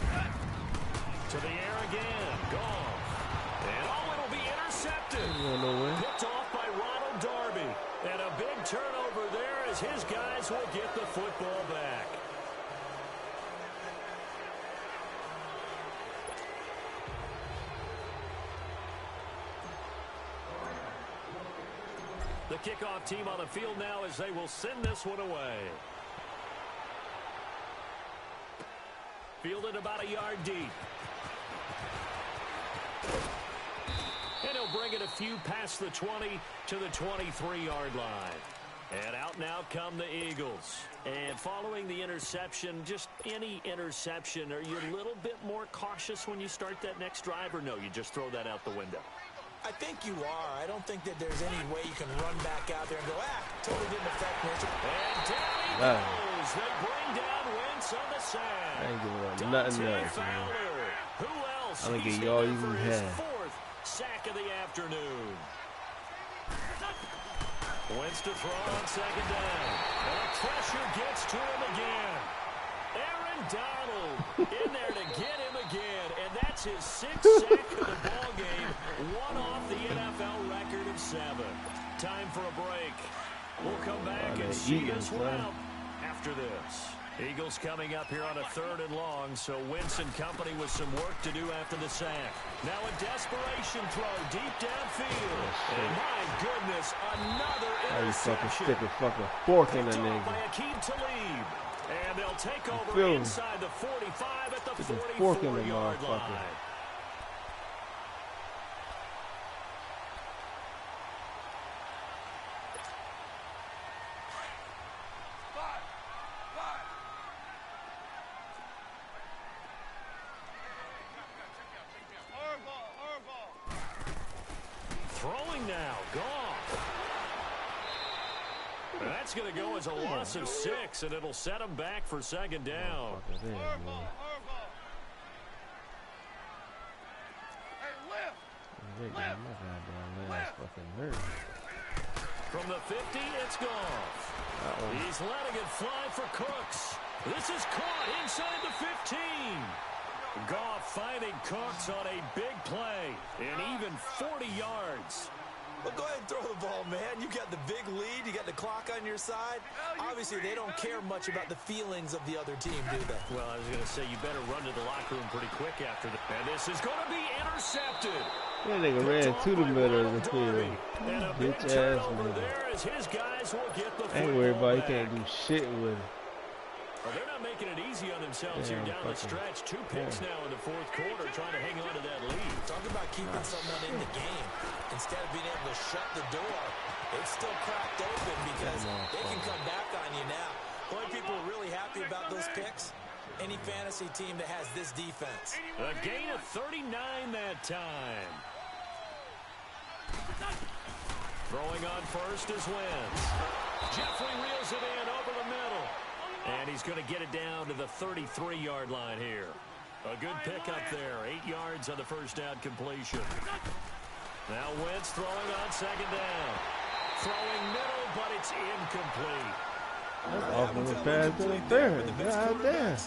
To the air again. Gone. And it'll be intercepted. Picked off by Ronald Darby. And a big turnover there as his guys will get the football back. The kickoff team on the field now as they will send this one away. Fielded about a yard deep. And he'll bring it a few past the 20 to the 23-yard line. And out now come the Eagles. And following the interception, just any interception, are you a little bit more cautious when you start that next drive, or no, you just throw that out the window? I think you are. I don't think that there's any way you can run back out there and go, totally didn't affect me. And down he goes. They bring down Wentz on the sack. I ain't giving up nothing else, man. Who else? I'm gonna get y'all even have. Fourth sack of the afternoon. Wentz to throw on second down. And the pressure gets to him again. Aaron Donald in there to get him again. And that's his sixth sack of the ball game. One off the NFL record of 7. Time for a break. We'll come back and see us out after this. Eagles coming up here on a 3rd and long, so Wentz and company with some work to do after the sack. Now a desperation throw deep downfield. And my goodness, another interception. Stick a fucking fork in the nigga. By Akeem Talib. And they'll take over inside the 45 at the 44-yard line. Throwing now, gone. That's going to go as a loss of 6, and it'll set him back for second down. From the 50, it's Goff. He's letting it fly for Cooks. This is caught inside the 15. Goff finding Cooks on a big play, and even 40 yards. Well, go ahead and throw the ball, man. You got the big lead. You got the clock on your side. Obviously, they don't care much about the feelings of the other team, do they? Well, I was going to say, you better run to the locker room pretty quick after that. And this is going to be intercepted. That nigga ran to the middle of the field. Bitch ass nigga. There as his guys will get the I ain't worried about he can't do shit with it. Well, they're not making it easy on themselves here down the stretch. 2 picks now in the 4th quarter, trying to hang on to that lead. Talk about keeping someone in the game. Instead of being able to shut the door, it's still cracked open because they can come back on you now. Boy, people are really happy about those picks. Any fantasy team that has this defense. A gain of 39 that time. Throwing on first is Wentz. Jeffrey reels it in over the middle. And he's going to get it down to the 33-yard line here. A good pickup there. 8 yards on the first down completion. Now Wentz throwing on second down. Throwing middle, but it's incomplete. That's offensive pass to the 3rd. God damn.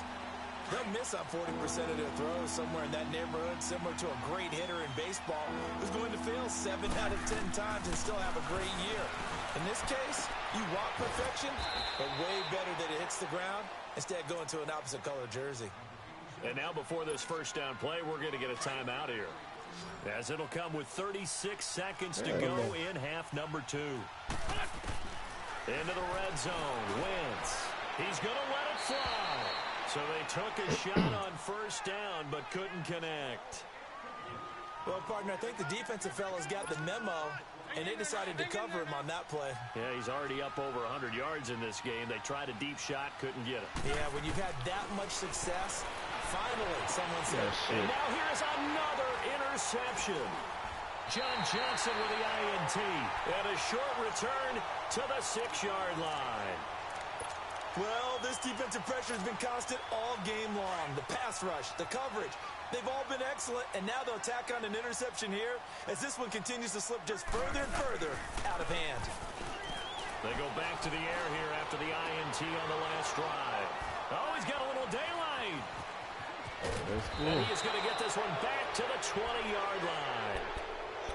They'll miss on 40% of their throws somewhere in that neighborhood, similar to a great hitter in baseball who's going to fail 7 out of 10 times and still have a great year. In this case, you want perfection, but way better that it hits the ground instead of going to an opposite color jersey. And now before this first down play, we're going to get a timeout here, as it'll come with 36 seconds to go in half number 2. Into the red zone, Wentz. He's going to let it fly. So they took a shot on first down, but couldn't connect. Well, partner, I think the defensive fellas got the memo, and they decided to cover him on that play. Yeah, he's already up over 100 yards in this game. They tried a deep shot, couldn't get it. Yeah, when you've had that much success, finally, someone said, and now here's another interception. John Johnson with the INT, and a short return to the 6-yard line. Well, this defensive pressure has been constant all game long. The pass rush, the coverage, they've all been excellent, and now they'll tack on an interception here as this one continues to slip just further and further out of hand. They go back to the air here after the INT on the last drive. Oh, he's got a little daylight. That's cool. And he is going to get this one back to the 20-yard line.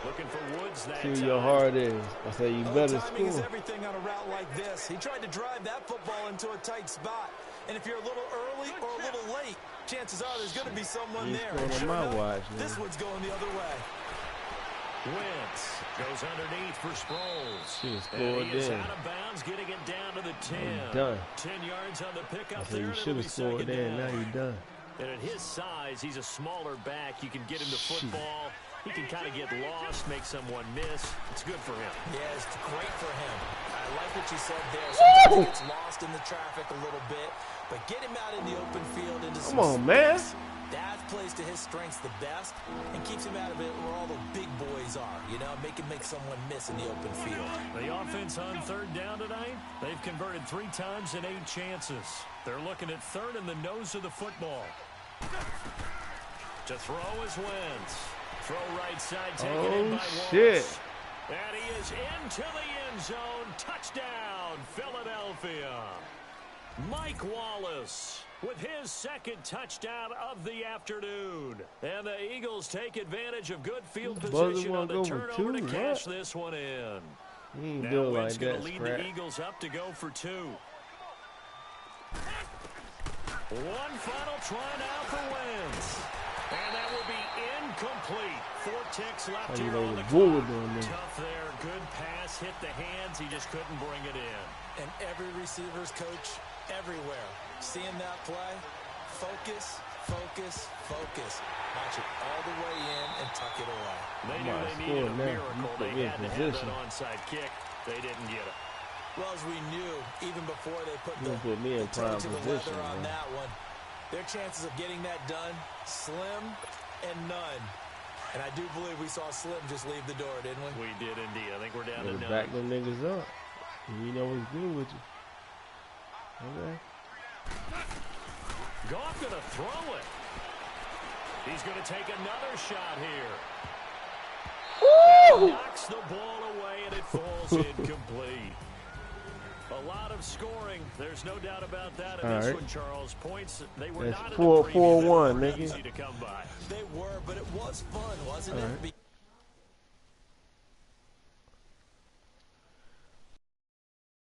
Looking for Woods that See where time. your heart is. I say you better Timing is score. everything on a route like this. He tried to drive that football into a tight spot. And if you're a little early or a little late, chances are there's going to be someone He's there. going And on sure my enough, watch, this man. one's going the other way. Wentz goes underneath for Sproles. Should've And scored he is then. out of bounds, getting it down to the 10. Done. 10 yards on the I pickup said there. you and should it'll have be scored second then. Now down. you done. And at his size, he's a smaller back. You can get him the football. He can kind of get lost, make someone miss. It's good for him. Yeah, it's great for him. I like what you said there. Sometimes he gets lost in the traffic a little bit, but get him out in the open field into some Come on, man. space. That plays to his strengths the best and keeps him out of it where all the big boys are, you know, make someone miss in the open field. The offense on third down tonight, they've converted 3 times in 8 chances. They're looking at third in the nose of the football. To throw is Wentz. Throw right side, taken in by Wallace. Shit. And he is into the end zone. Touchdown, Philadelphia. Mike Wallace with his second touchdown of the afternoon. And the Eagles take advantage of good field position on the turnover to cash this one in. He ain't Now doing Wentz like going that, to lead Scrap. the Eagles up to go for 2. One final try now for Wentz. And that will be incomplete. 4 ticks left Oh, you here know on the the bull clock. doing this. Tough there. Good pass. Hit the hands. He just couldn't bring it in. And every receiver's coach everywhere, seeing that play, focus, focus, focus. Watch it all the way in and tuck it away. They knew they needed a miracle. They had to have that onside kick. They didn't get it. Well, as we knew, even before they put You the put me in toe prime to the position, leather on man. that one, their chances of getting that done, slim and none. And I do believe we saw Slim just leave the door, didn't we? We did indeed. I think we're down to Better 9. back them niggas up. You know what's good with you. Okay. Goff going to throw it. He's going to take another shot here. And knocks the ball away, and it falls incomplete. A lot of scoring. There's no doubt about that in this one, Charles. Points, they were That's not 4-4-1, in the preview. nigga. Easy to come by. They were, but it was fun, wasn't it?